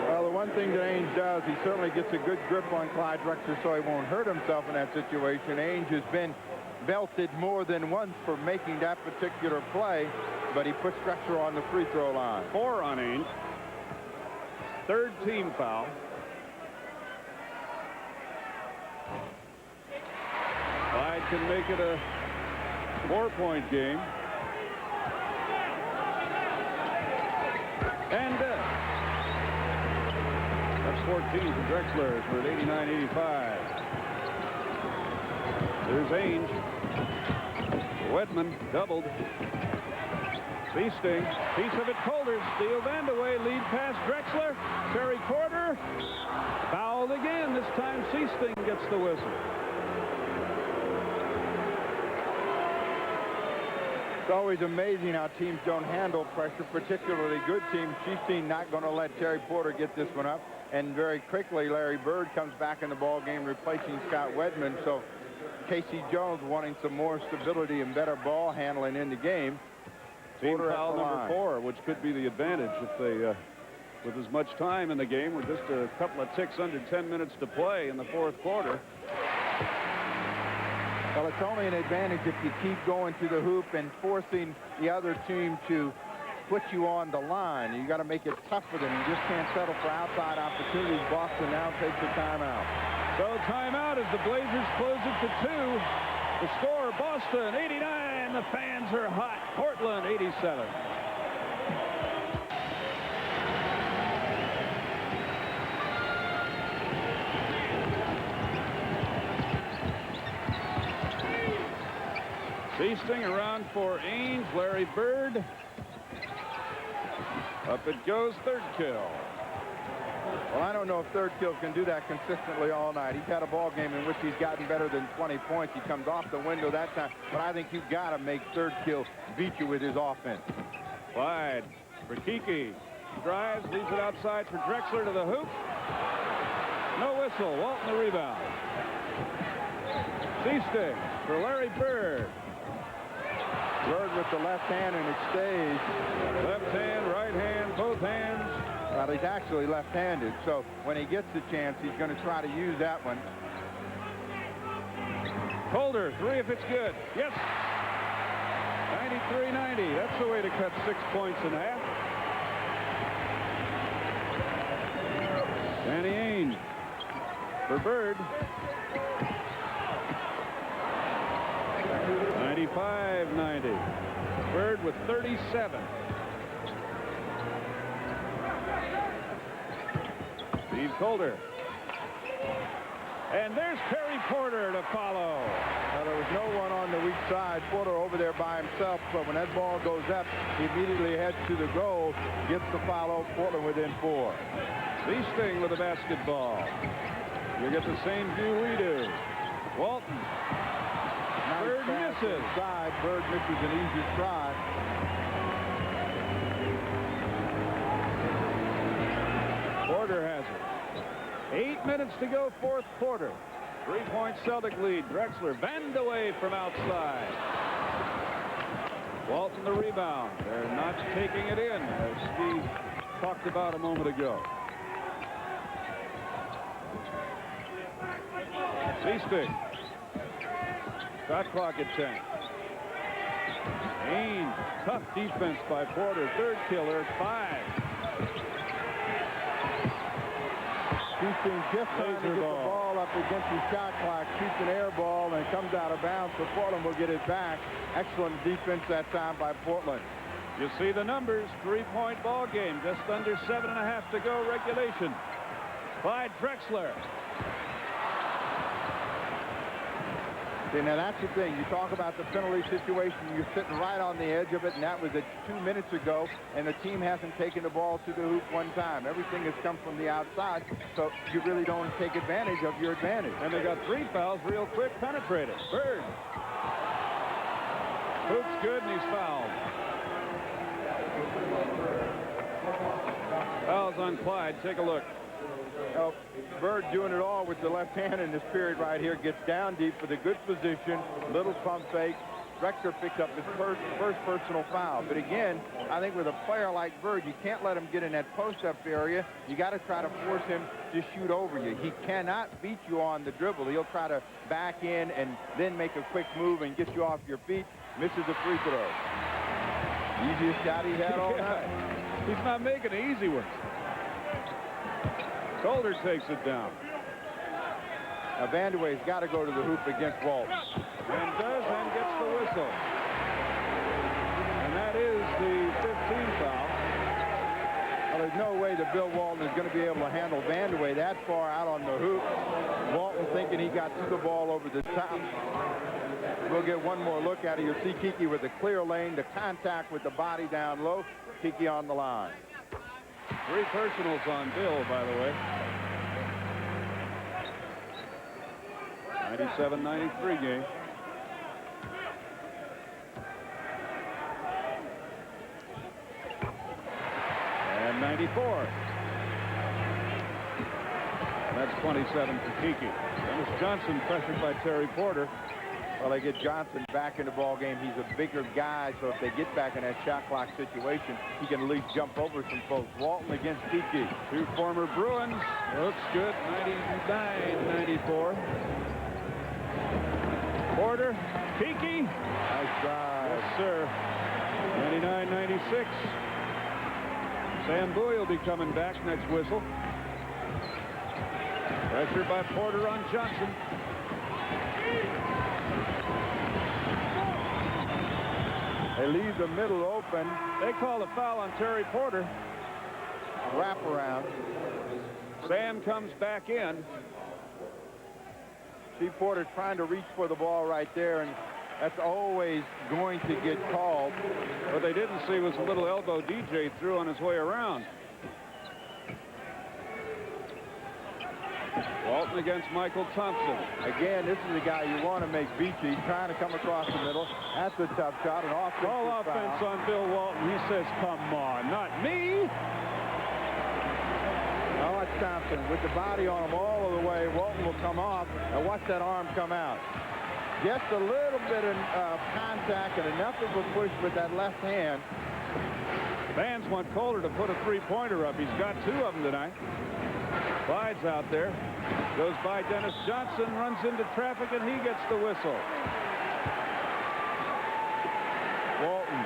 Well, the one thing that Ainge does, he certainly gets a good grip on Clyde Drexler so he won't hurt himself in that situation. Ainge has been belted more than once for making that particular play, but he puts Drexler on the free throw line. 4 on Ainge. 3rd team foul. Clyde can make it a 4-point game. And that's 14 for Drexler. We're at 89-85. There's Ainge. Wedman doubled. Seasting. Piece of it, Calder. Steal Vandeweghe. Lead pass Drexler. Terry Porter. Fouled again. This time Seasting gets the whistle. It's always amazing how teams don't handle pressure, particularly good teams. Seasting not going to let Terry Porter get this one up. And very quickly, Larry Bird comes back in the ball game, replacing Scott Wedman. So Casey Jones wanting some more stability and better ball handling in the game. Team foul number 4, which could be the advantage if they, with as much time in the game, we're just a couple of ticks under 10 minutes to play in the 4th quarter. Well, it's only an advantage if you keep going to the hoop and forcing the other team to put you on the line. You got to make it tough for them. You just can't settle for outside opportunities. Boston now takes a timeout. So timeout as the Blazers close it to 2. The score, Boston 89. The fans are hot. Portland 87. Seasting around for Ainge. Larry Bird. Up it goes. Thirdkill. Well, I don't know if Thirdkill can do that consistently all night. He's had a ball game in which he's gotten better than 20 points. He comes off the window that time. But I think you've got to make Thirdkill beat you with his offense. Clyde for Kiki. Drives, leaves it outside for Drexler to the hoop. No whistle. Walton the rebound. C-stick for Larry Bird. Bird with the left hand, and it stays. Left hand, right hand, both hands. Well, he's actually left-handed, so when he gets the chance, he's going to try to use that one. Holder, 3 if it's good. Yes. 93-90. That's the way to cut 6 points in half. Danny Ainge for Bird. 95-90. Bird with 37. Steve Calder. And there's Perry Porter to follow. Now, there was no one on the weak side. Porter over there by himself, but when that ball goes up, he immediately heads to the goal, gets the follow. Portland within 4. Sting with the basketball. You get the same view we do. Walton. Bird misses. Side. Bird misses an easy try. Porter has it. 8 minutes to go, fourth quarter. 3-point Celtic lead. Drexler, Vandeweghe from outside. Walton the rebound. They're not taking it in, as Steve talked about a moment ago. C-stick. Shot clock at 10. Ainge, tough defense by Porter. Third killer, 5. Houston just trying to get the ball up against the shot clock, shoots an air ball, and comes out of bounds, so Portland will get it back. Excellent defense that time by Portland. You see the numbers. 3-point ball game. Just under 7.5 to go regulation. Clyde Drexler. See, now that's the thing. You talk about the penalty situation. You're sitting right on the edge of it, and that was 2 minutes ago, and the team hasn't taken the ball to the hoop one time. Everything has come from the outside, so you really don't take advantage of your advantage. And they got 3 fouls real quick, penetrated. Bird. Hoop's good, and he's fouled. Fouls on Clyde. Take a look. Bird doing it all with the left hand in this period right here. Gets down deep with a good position. Little pump fake. Drexler picks up his first personal foul. But again, I think with a player like Bird, you can't let him get in that post-up area. You got to try to force him to shoot over you. He cannot beat you on the dribble. He'll try to back in and then make a quick move and get you off your feet. Misses a free throw. Easiest shot he had all night. He's not making the easy ones. Calder takes it down. Now Vandeweghe's got to go to the hoop against Walton. And does, and gets the whistle. And that is the 15th foul. Well, there's no way that Bill Walton is going to be able to handle Vandeweghe that far out on the hoop. Walton thinking he got the ball over the top. We'll get one more look at it. You'll see Kiki with a clear lane, the contact with the body down low. Kiki on the line. 3 personals on Bill, by the way. 97-93 game. And 94. And that's 27 for Kiki. Dennis Johnson pressured by Terry Porter. Well, they get Johnson back in the ball game. He's a bigger guy, so if they get back in that shot clock situation, he can at least jump over some folks. Walton against Kiki. 2 former Bruins. Looks good. 99-94. Porter. Kiki. Nice drive. Yes, sir. 99-96. Sam Bowie will be coming back next whistle. Pressure by Porter on Johnson. They leave the middle open. They call a foul on Terry Porter. Wrap around. Sam comes back in. See Porter trying to reach for the ball right there, and that's always going to get called. What they didn't see was a little elbow DJ threw on his way around. Walton against Michael Thompson. Again, this is a guy you want to make beat you. He's trying to come across the middle. That's a tough shot. An All offense foul. on Bill Walton. He says, come on, not me. Now watch Thompson with the body on him all of the way. Walton will come off. Now watch that arm come out. Just a little bit of contact and enough of a push with that left hand. Fans want Calder to put a three-pointer up. He's got two of them tonight. Clyde's out there. Goes by Dennis Johnson, runs into traffic, and he gets the whistle. Walton.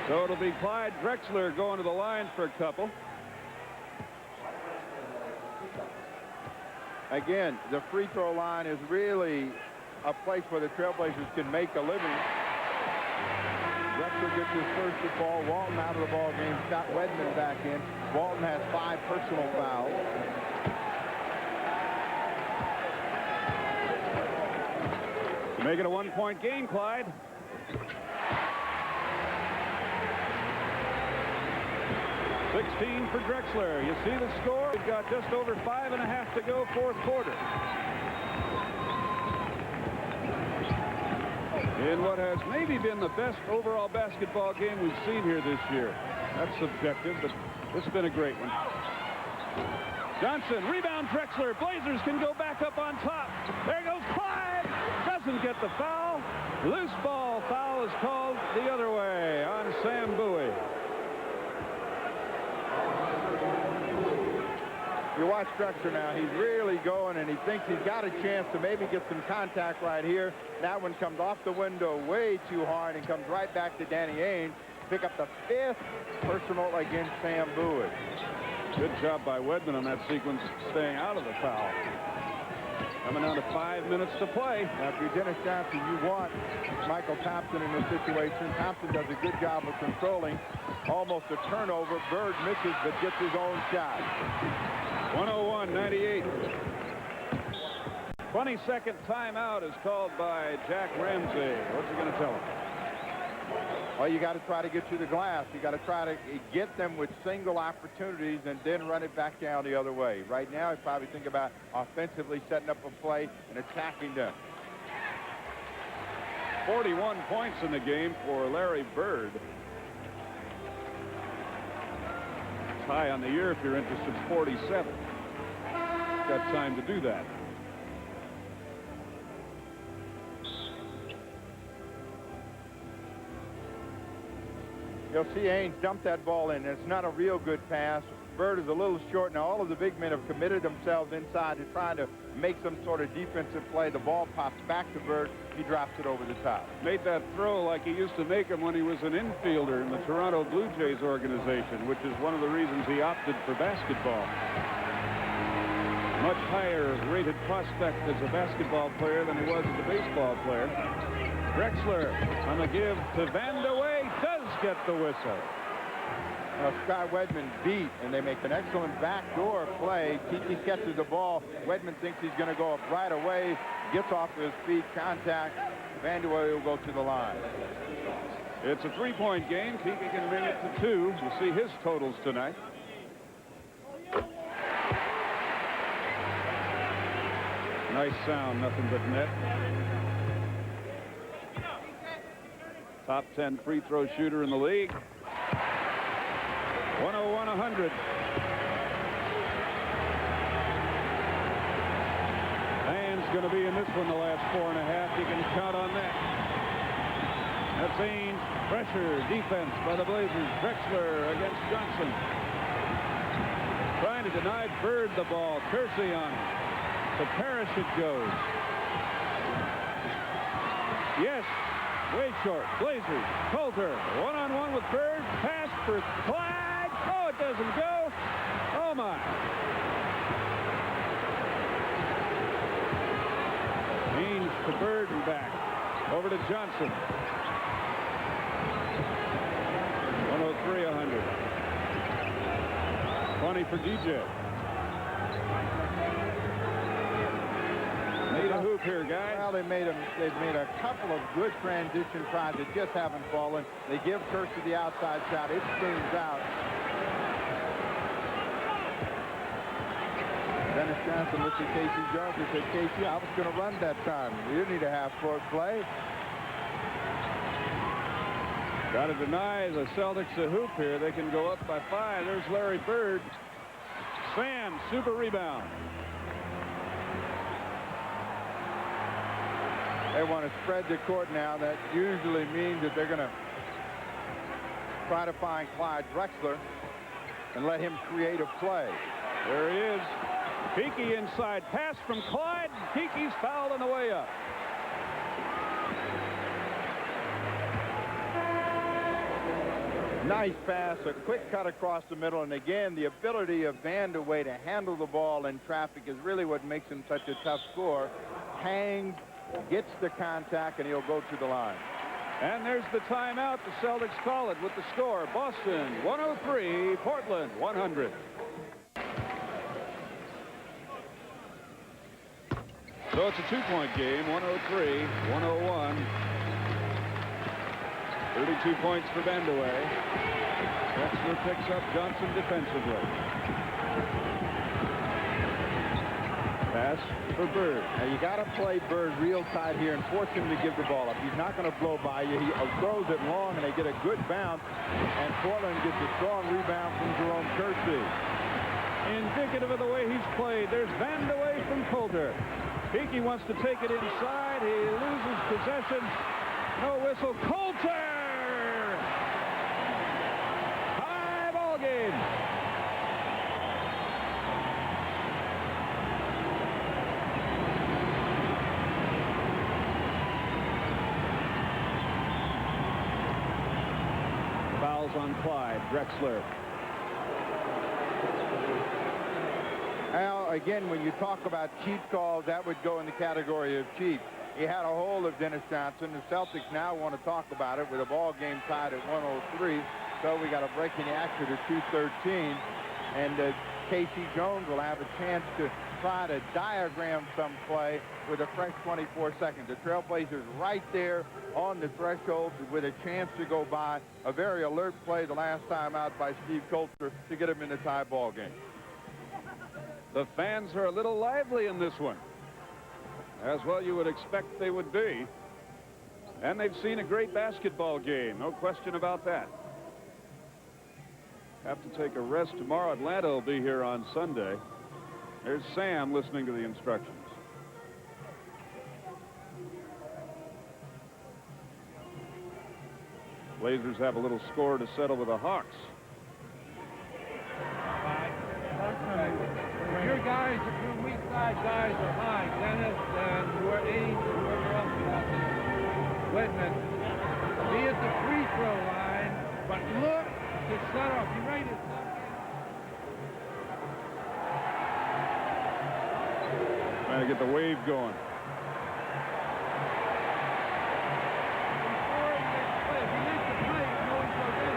So it'll be Clyde Drexler going to the line for a couple. Again, the free throw line is really a place where the Trailblazers can make a living. Drexler gets his first ball. Walton out of the ball game. Scott Wedman back in. Walton has 5 personal fouls. Make it a one-point game, Clyde. 16 for Drexler. You see the score? We've got just over 5.5 to go, fourth quarter. In what has maybe been the best overall basketball game we've seen here this year. That's subjective, but this has been a great one. Johnson, rebound Drexler. Blazers can go back up on top. There goes Clyde. Doesn't get the foul. Loose ball. Foul is called the other way on Sam Bowie. You watch Drexler now. He's really going, and he thinks he's got a chance to maybe get some contact right here. That one comes off the window way too hard and comes right back to Danny Ainge. Pick up the 5th personal against Sam Bowie. Good job by Wedman on that sequence, staying out of the foul. Coming down to 5 minutes to play. After Dennis Johnson, you want Michael Thompson in this situation. Thompson does a good job of controlling. Almost a turnover. Bird misses, but gets his own shot. 101-98. 22nd timeout is called by Jack Ramsey. What's he going to tell him? Well, you got to try to get to the glass. You got to try to get them with single opportunities and then run it back down the other way. Right now, I probably think about offensively setting up a play and attacking them. 41 points in the game for Larry Bird. It's high on the year if you're interested. 47. Got time to do that. You'll see Ainge dump that ball in. It's not a real good pass. Bird is a little short. Now, all of the big men have committed themselves inside to trying to make some sort of defensive play. The ball pops back to Bird. He drops it over the top. Made that throw like he used to make him when he was an infielder in the Toronto Blue Jays organization, which is one of the reasons he opted for basketball. Much higher rated prospect as a basketball player than he was as a baseball player. Drexler on the give to Vandeweghe, does get the whistle. Scott Wedman beat, and they make an excellent backdoor play. Kiki catches the ball. Wedman thinks he's going to go up right away. Gets off his feet, contact. Vandeweghe will go to the line. It's a three-point game. Kiki can bring it to 2. We'll see his totals tonight. Nice sound, nothing but net. Top 10 free throw shooter in the league. 101-100. Man's going to be in this one the last 4.5. You can count on that. That's Ainge. Pressure, defense by the Blazers. Drexler against Johnson. Trying to deny Bird the ball. Kersey on him. To Parish it goes. Yes. Way short. Blazers. Coulter. One-on-one with Bird. Pass for Clyde. Oh, it doesn't go. Oh, my. Ainge to Bird and back. Over to Johnson. 103-100. 20 for DJ. Made a hoop here, guys. Well, they've made a couple of good transition tries that just haven't fallen. They give Kersey the outside shot. It spins out. Dennis Johnson looked at Casey Jones and said, Casey, I was going to run that time. You need a half-court play. Got to deny the Celtics a hoop here. They can go up by 5. There's Larry Bird. Sam, super rebound. They want to spread the court now. That usually means that they're going to try to find Clyde Drexler and let him create a play. There he is. Kiki inside. Pass from Clyde. Kiki's fouled on the way up. Nice pass, a quick cut across the middle, and again, the ability of Vandeweghe to handle the ball in traffic is really what makes him such a tough scorer. Hangs, gets the contact, and he'll go to the line. And there's the timeout. The Celtics call it with the score. Boston 103, Portland 100. So it's a two-point game, 103-101. 32 points for Vandeweghe. Drexler picks up Johnson defensively. Pass for Bird. Now you got to play Bird real tight here and force him to give the ball up. He's not going to blow by you. He throws it long, and they get a good bounce. And Portland gets a strong rebound from Jerome Kersey. Indicative of the way he's played. There's Vandeweghe from Coulter. Kiki wants to take it inside. He loses possession. No whistle. Coulter! High ball game. Fouls on Clyde. Drexler. Now, again, when you talk about cheap calls, that would go in the category of cheap. He had a hold of Dennis Johnson. The Celtics now want to talk about it with a ball game tied at 103. So we got a break in the action at 2:13. And Casey Jones will have a chance to try to diagram some play with a fresh 24 seconds. The Trailblazers right there on the threshold with a chance to go by. A very alert play the last time out by Steve Coulter to get him in the tie ball game. The fans are a little lively in this one. As well you would expect they would be. And they've seen a great basketball game. No question about that. Have to take a rest tomorrow. Atlanta will be here on Sunday. There's Sam listening to the instructions. Blazers have a little score to settle with the Hawks. Your guys, your weak side guys are high. Dennis and your Ames and whoever else is out there. Whitman. Be at the free throw line, but look to set off. You ready to set Trying to get the wave going. If he makes the play, you know he's going in.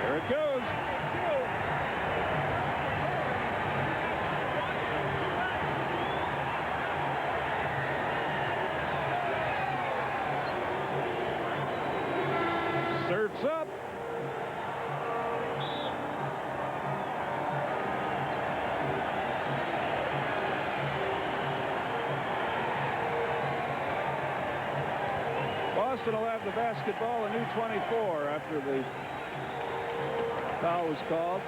There it goes. Surfs up. Boston will have the basketball, a new 24 after the foul was called.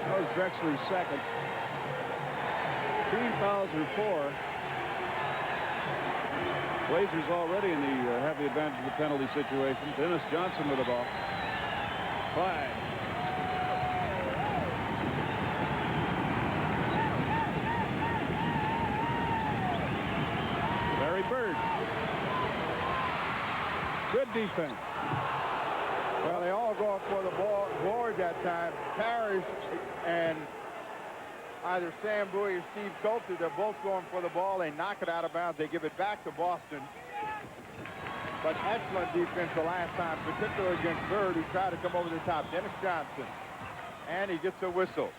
That was Drexler's second. Team fouls are 4. Blazers already have the advantage of the penalty situation. Dennis Johnson with the ball. Clyde. Larry Bird. Good defense. Well, they all go for the ball board that time. Parish and either Sam Bowie or Steve Coulter, they're both going for the ball. They knock it out of bounds. They give it back to Boston. But excellent defense the last time, particularly against Bird, who tried to come over the top. Dennis Johnson. And he gets a whistle.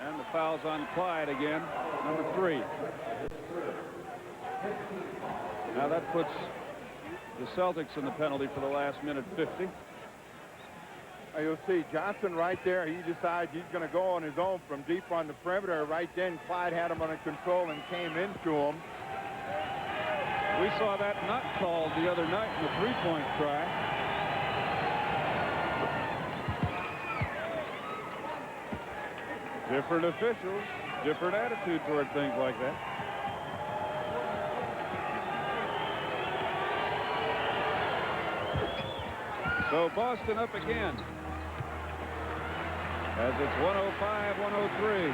And the foul's on Clyde again, number 3. Now that puts the Celtics in the penalty for the last minute 50. You'll see Johnson right there. He decides he's going to go on his own from deep on the perimeter. Right then, Clyde had him under control and came into him. We saw that not called the other night in the three-point try. Different officials, different attitude toward things like that. So Boston up again. As it's 105-103.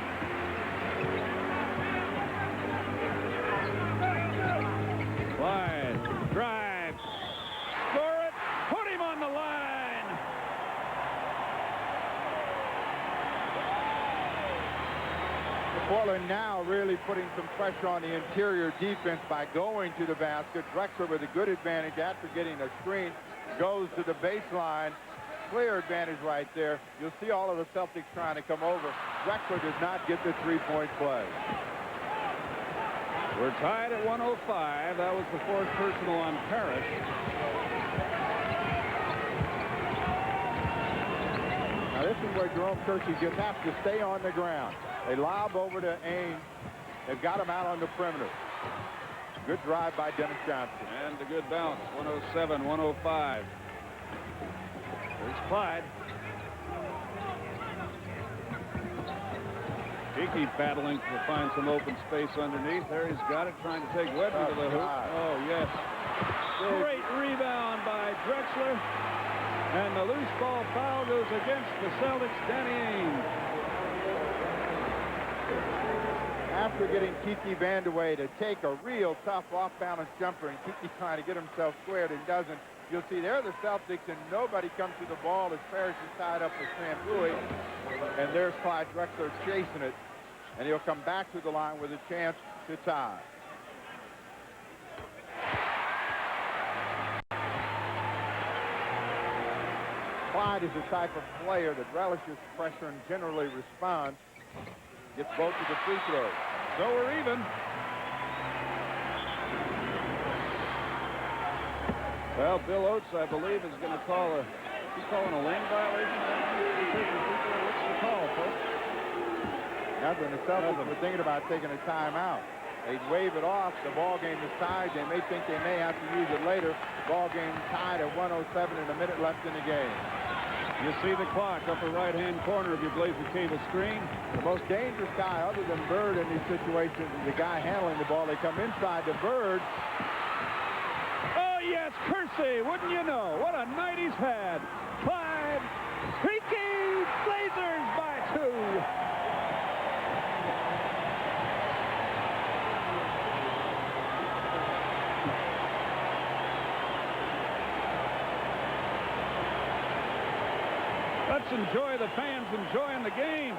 Clyde drives. Score it. Put him on the line. Portland now really putting some pressure on the interior defense by going to the basket. Drexler with a good advantage after getting a screen. Goes to the baseline. Clear advantage right there. You'll see all of the Celtics trying to come over. Drexler does not get the three-point play. We're tied at 105. That was the fourth personal on Parish. Now this is where Jerome Kersey just has to stay on the ground. They lob over to Ames. They've got him out on the perimeter. Good drive by Dennis Johnson. And a good bounce. 107-105. There's Clyde. Kiki battling to find some open space underneath. There he's got it, trying to take Wedman to the hoop. Oh, yes. Great rebound by Drexler. And the loose ball foul goes against the Celtics. Danny Ainge. After getting Kiki Vandeweghe to take a real tough off-balance jumper, and Kiki trying to get himself squared and doesn't, you'll see there the Celtics, and nobody comes to the ball as Parish is tied up with Vandeweghe. And there's Clyde Drexler chasing it, and he'll come back to the line with a chance to tie. Clyde is the type of player that relishes pressure and generally responds. Gets both of the free throws. So we're even. Well, Bill Oates, I believe, is going to call a... He's calling a lane violation. What's the call, folks? Nothing. The Celtics were thinking about taking a timeout. They'd wave it off. The ball game is tied. They may think they may have to use it later. Ball game tied at 1:07 and a minute left in the game. You see the clock, upper right-hand corner of your Blazer cable screen. The most dangerous guy other than Bird in these situations is the guy handling the ball. They come inside to Bird. Oh, yes, Kersey, wouldn't you know? What a night he's had. Clyde, Kiki, Blazers by 2. Let's enjoy the fans enjoying the game.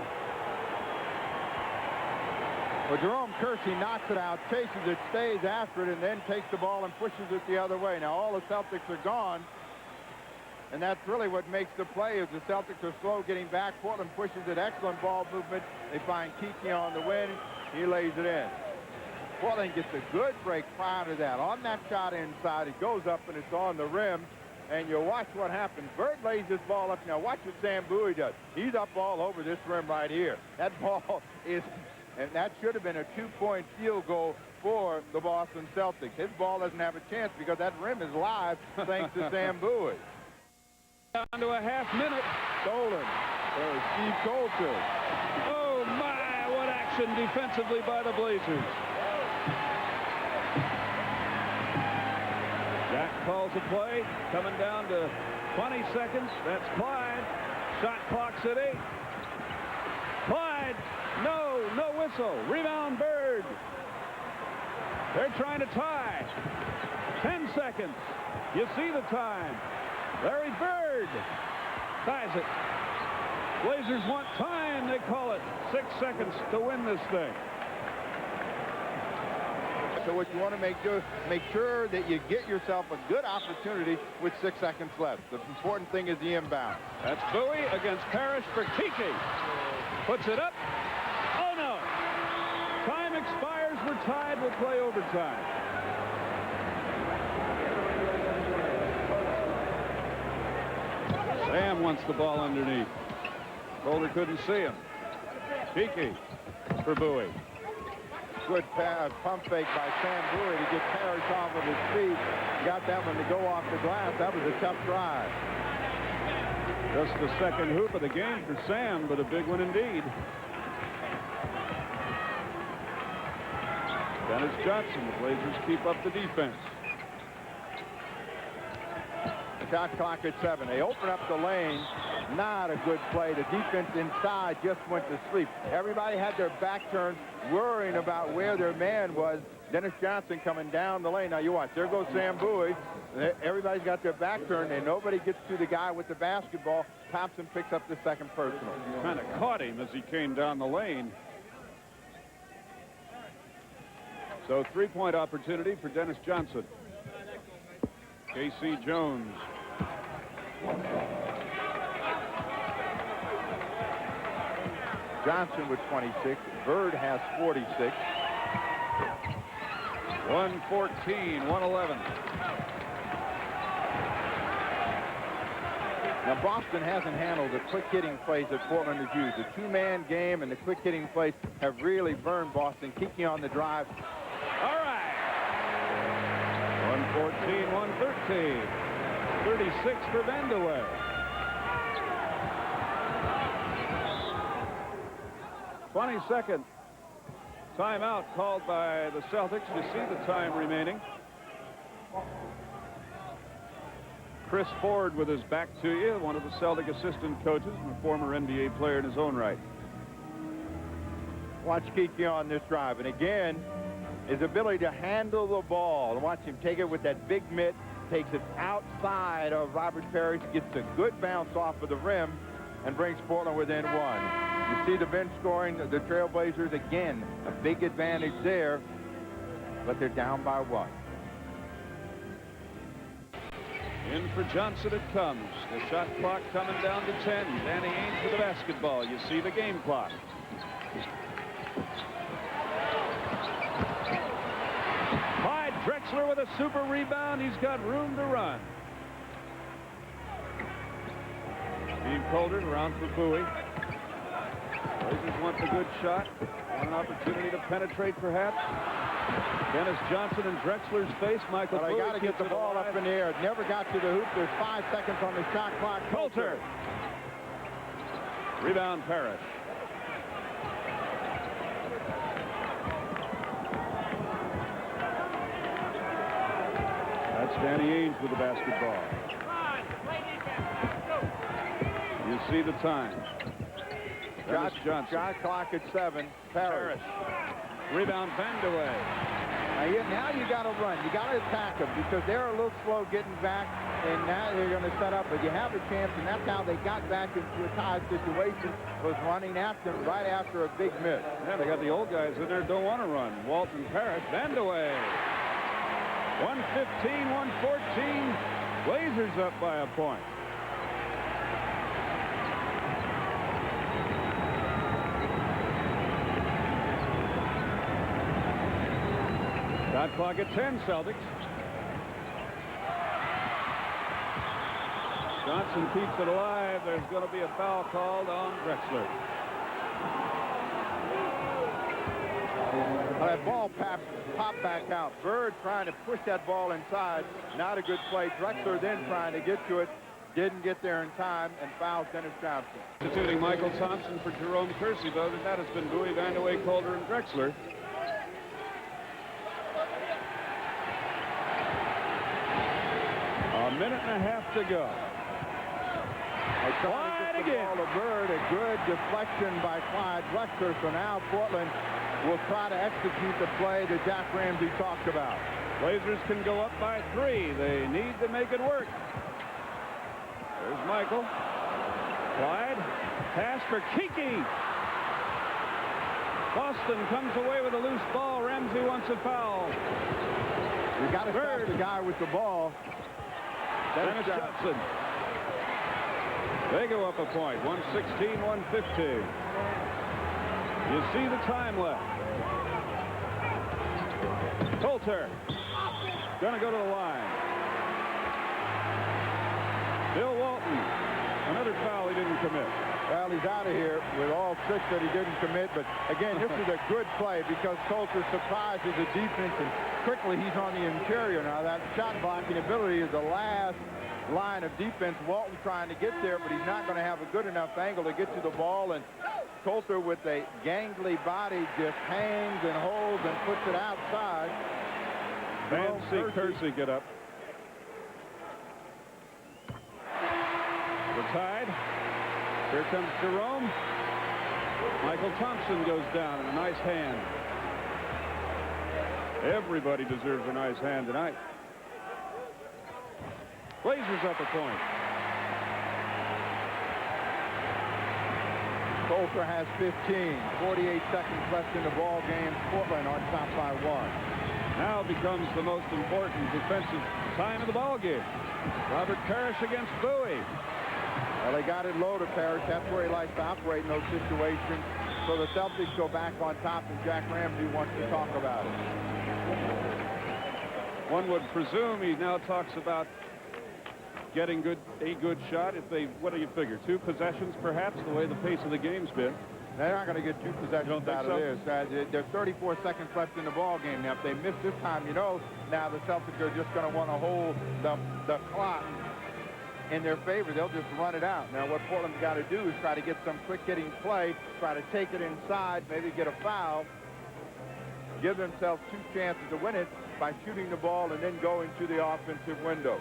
Well, Jerome Kersey knocks it out, chases it, stays after it, and then takes the ball and pushes it the other way. Now, all the Celtics are gone, and that's really what makes the play. Is the Celtics are slow getting back. Portland pushes it. Excellent ball movement. They find Kiki on the wing. He lays it in. Portland gets a good break prior to that. On that shot inside, it goes up, and it's on the rim. And you'll watch what happens. Bird lays this ball up. Now watch what Sam Bowie does. He's up all over this rim right here. That ball is, and that should have been a 2-point field goal for the Boston Celtics. His ball doesn't have a chance because that rim is live thanks to Sam Bowie. Down to a half minute. Stolen. There's Steve Colter. Oh, my, what action defensively by the Blazers. Jack calls a play, coming down to 20 seconds. That's Clyde. Shot clock's at 8. Clyde, no whistle. Rebound Bird. They're trying to tie. 10 seconds. You see the time. Larry Bird ties it. Blazers want time, they call it. 6 seconds to win this thing. So what you want to make sure that you get yourself a good opportunity with 6 seconds left. The important thing is the inbound. That's Bowie against Parish for Kiki. Puts it up. Oh, no. Time expires. We're tied. We'll play overtime. Sam wants the ball underneath. Colder couldn't see him. Kiki for Bowie. Good pump fake by Sam Bowie to get Parish off of his feet. Got that one to go off the glass. That was a tough drive. Just the second hoop of the game for Sam, but a big one indeed. Dennis Johnson. The Blazers keep up the defense. Shot clock at 7. They open up the lane. Not a good play. The defense inside just went to sleep. Everybody had their back turned, worrying about where their man was. Dennis Johnson coming down the lane. Now you watch. There goes Sam Bowie. Everybody's got their back turned, and nobody gets to the guy with the basketball. Thompson picks up the second personal. Kind of caught him as he came down the lane. So 3-point opportunity for Dennis Johnson. K.C. Jones. Johnson with 26. Bird has 46. 114, 111. Now, Boston hasn't handled the quick hitting plays that Portland has used. The two-man game and the quick hitting plays have really burned Boston. Kiki on the drive. All right. 114, 113. 36 for Vandeweghe. Second timeout called by the Celtics. You see the time remaining. Chris Ford with his back to you, one of the Celtic assistant coaches and a former NBA player in his own right. Watch Kiki on this drive. And again, his ability to handle the ball. And watch him take it with that big mitt. Takes it outside of Robert Parish. Gets a good bounce off of the rim and brings Portland within 1. You see the bench scoring. The Trailblazers, again, a big advantage there. But they're down by 1. In for Johnson it comes. The shot clock coming down to 10. Danny Ainge with the basketball. You see the game clock. Clyde Drexler with a super rebound. He's got room to run. Steve Coulter around for Bowie. Blazers want the good shot. Want an opportunity to penetrate perhaps. Dennis Johnson in Drexler's face. Michael But I got to get the ball up in the air. It never got to the hoop. There's 5 seconds on the shot clock. Coulter. Rebound Parish. That's Danny Ainge with the basketball. You see the time. Dennis Johnson. Shot clock at 7. Parish. Rebound Vandeweghe. Now you got to run. You got to attack them because they're a little slow getting back, and now they're going to set up. But you have a chance, and that's how they got back into a tie situation, was running after them right after a big miss. Yeah, they got the old guys in there don't want to run. Walton, Parish, Vandeweghe. 115, 114. Blazers up by a point. Shot clock at 10, Celtics. Johnson keeps it alive. There's going to be a foul called on Drexler. That ball popped back out. Bird trying to push that ball inside. Not a good play. Drexler then trying to get to it. Didn't get there in time and fouls Dennis Johnson. Substituting Michael Thompson for Jerome Kersey. But other than that, it's been Bowie, Vandeweghe, Coulter, and Drexler. A minute and a half to go. Clyde again. A Bird, a good deflection by Clyde Drexler. So now Portland will try to execute the play that Jack Ramsey talked about. Blazers can go up by 3. They need to make it work. There's Michael. Clyde. Pass for Kiki. Boston comes away with a loose ball. Ramsey wants a foul. You got to stop the guy with the ball. Dennis Johnson. They go up a point. 116, 115. You see the time left. Coulter. Gonna go to the line. Bill Walton. Another foul he didn't commit. Well, he's out of here with all 6 that he didn't commit. But, again, this is a good play because Coulter surprises the defense, and quickly he's on the interior. Now, that shot blocking ability is the last line of defense. Walton trying to get there, but he's not going to have a good enough angle to get to the ball. And Coulter, with a gangly body, just hangs and holds and puts it outside. Kersey get up. The Tide. Here comes Jerome. Michael Thompson goes down in a nice hand. Everybody deserves a nice hand tonight. Blazers up a point. Coulter has 15. 48 seconds left in the ball game. Portland on top by 1. Now becomes the most important defensive time of the ball game. Robert Parish against Bowie. Well, they got it low to Parish. That's where he likes to operate in those situations. So the Celtics go back on top, and Jack Ramsey wants to talk about it. One would presume he now talks about getting a good shot. If they, what do you figure, 2 possessions perhaps, the way the pace of the game's been? They're not going to get 2 possessions out of this. There's 34 seconds left in the ball game. Now, if they miss this time, you know, now the Celtics are just going to want to hold the clock in their favor. They'll just run it out. Now, what Portland's got to do is try to get some quick-hitting play, try to take it inside, maybe get a foul, give themselves 2 chances to win it by shooting the ball and then going to the offensive window.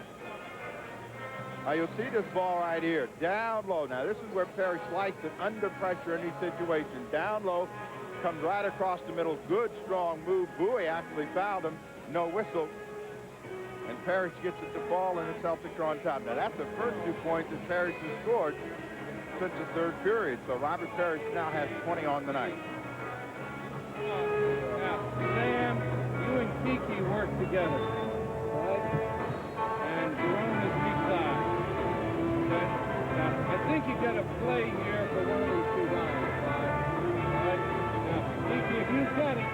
Now, you'll see this ball right here, down low. Now, this is where Parish likes it, under pressure in these situations. Down low, comes right across the middle. Good, strong move. Bowie actually fouled him. No whistle. And Parish gets it to fall, and the Celtics are on top. Now, that's the first 2 points that Parish has scored since the 3rd period. So Robert Parish now has 20 on the night. Now, Sam, you and Kiki work together, right? And Jerome is weak side. Okay? Now, I think you got a play here for one of these 2 guys, right? Now, Kiki, if you got it,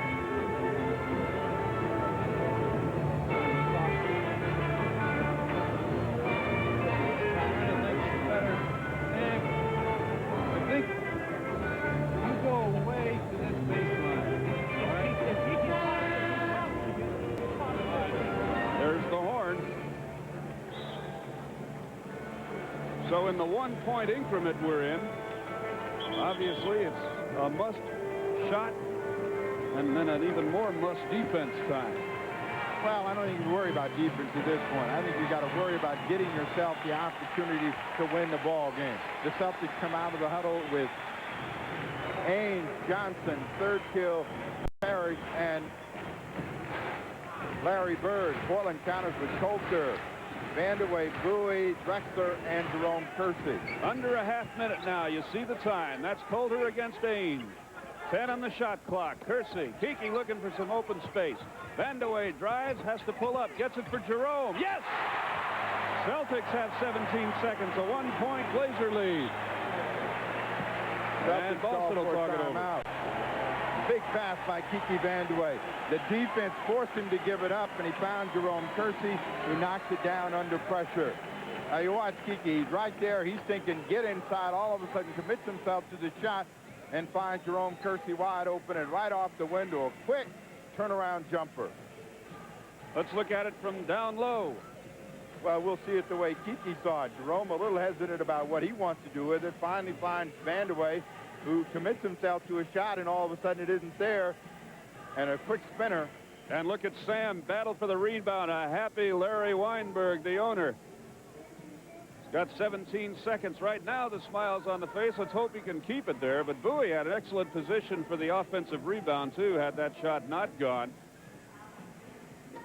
So in the 1-point increment we're in, obviously it's a must shot and then an even more must defense time. Well, I don't think you worry about defense at this point. I think you got to worry about getting yourself the opportunity to win the ball game. The Celtics come out of the huddle with Ains, Johnson, 3rd kill, Parish, and Larry Bird. Portland counters with Coulter, Vandeweghe, Bowie, Drexler, and Jerome Kersey. Under a half minute now. You see the time. That's Coulter against Ains. 10 on the shot clock. Kersey, Kiki looking for some open space. Vandeweghe drives, has to pull up, gets it for Jerome. Yes! Celtics have 17 seconds, a 1-point Blazer lead. And Boston will talk it over. Big pass by Kiki Vandeweghe. The defense forced him to give it up, and he found Jerome Kersey, who knocks it down under pressure. Now you watch Kiki. He's right there. He's thinking, get inside. All of a sudden commits himself to the shot and finds Jerome Kersey wide open and right off the window. A quick turnaround jumper. Let's look at it from down low. Well, we'll see it the way Kiki saw it. Jerome a little hesitant about what he wants to do with it. Finally finds Vandeweghe, who commits himself to a shot, and all of a sudden it isn't there. And a quick spinner. And look at Sam battle for the rebound. A happy Larry Weinberg, the owner. He's got 17 seconds right now. The smile's on the face. Let's hope he can keep it there. But Bowie had an excellent position for the offensive rebound, too, had that shot not gone.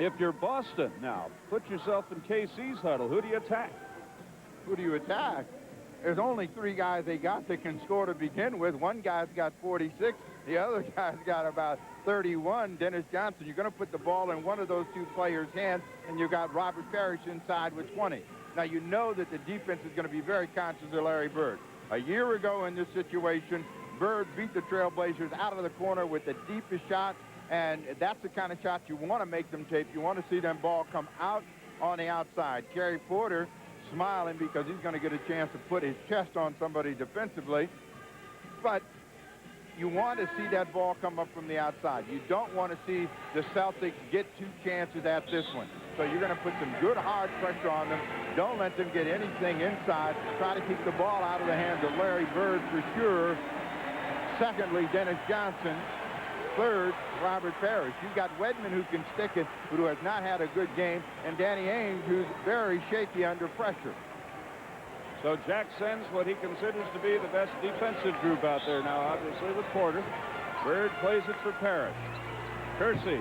If you're Boston now, put yourself in KC's huddle. Who do you attack? Who do you attack? There's only 3 guys they got that can score to begin with. One guy's got 46. The other guy's got about 31. Dennis Johnson. You're going to put the ball in one of those 2 players' hands, and you've got Robert Parish inside with 20. Now, you know that the defense is going to be very conscious of Larry Bird. A year ago in this situation, Bird beat the Trailblazers out of the corner with the deepest shot, and that's the kind of shot you want to make them take. You want to see them ball come out on the outside. Kerry Porter smiling because he's going to get a chance to put his chest on somebody defensively. But you want to see that ball come up from the outside. You don't want to see the Celtics get 2 chances at this one. So you're going to put some good hard pressure on them. Don't let them get anything inside. Try to keep the ball out of the hands of Larry Bird for sure. Secondly, Dennis Johnson. Third, Robert Parish. You've got Wedman who can stick it, who has not had a good game, and Danny Ainge, who's very shaky under pressure. So Jack sends what he considers to be the best defensive group out there now, obviously, with Porter. Bird plays it for Parish. Kersey,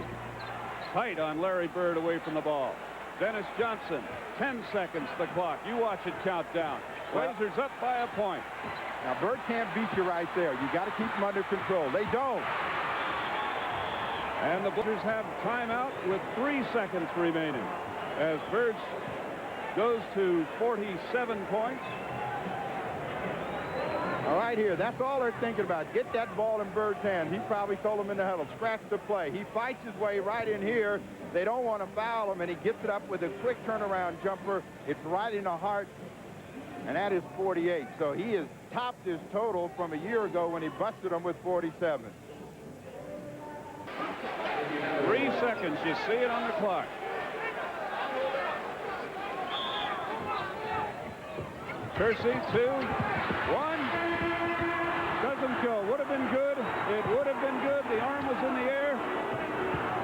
tight on Larry Bird away from the ball. Dennis Johnson, 10 seconds the clock. You watch it count down. Blazers up by a point. Now, Bird can't beat you right there. You got to keep them under control. They don't. And the Blazers have timeout with 3 seconds remaining as Bird goes to 47 points. All right, here, that's all they're thinking about. Get that ball in Bird's hand. He probably told him in the huddle, scratch the play. He fights his way right in here. They don't want to foul him, and he gets it up with a quick turnaround jumper. It's right in the heart, and that is 48. So he has topped his total from a year ago when he busted him with 47. 3 seconds. You see it on the clock. Kersey, 2, 1. Doesn't go. Would have been good. It would have been good. The arm was in the air.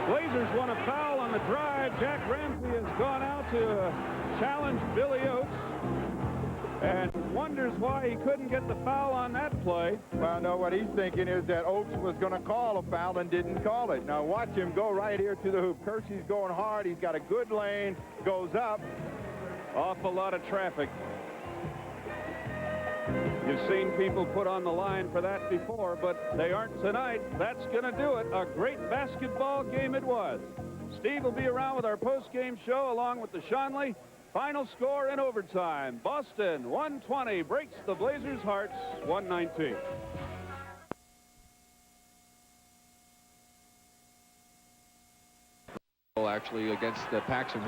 Blazers want a foul on the drive. Jack Ramsey has gone out to challenge Billy Oates and wonders why he couldn't get the foul on that play. Well, no, what he's thinking is that Oates was going to call a foul and didn't call it. Now watch him go right here to the hoop. Kersey's going hard. He's got a good lane. Goes up. Awful lot of traffic. You've seen people put on the line for that before, but they aren't tonight. That's going to do it. A great basketball game it was. Steve will be around with our post-game show along with the Schonley. Final score in overtime. Boston 120 breaks the Blazers' hearts 119. Actually against Paxson.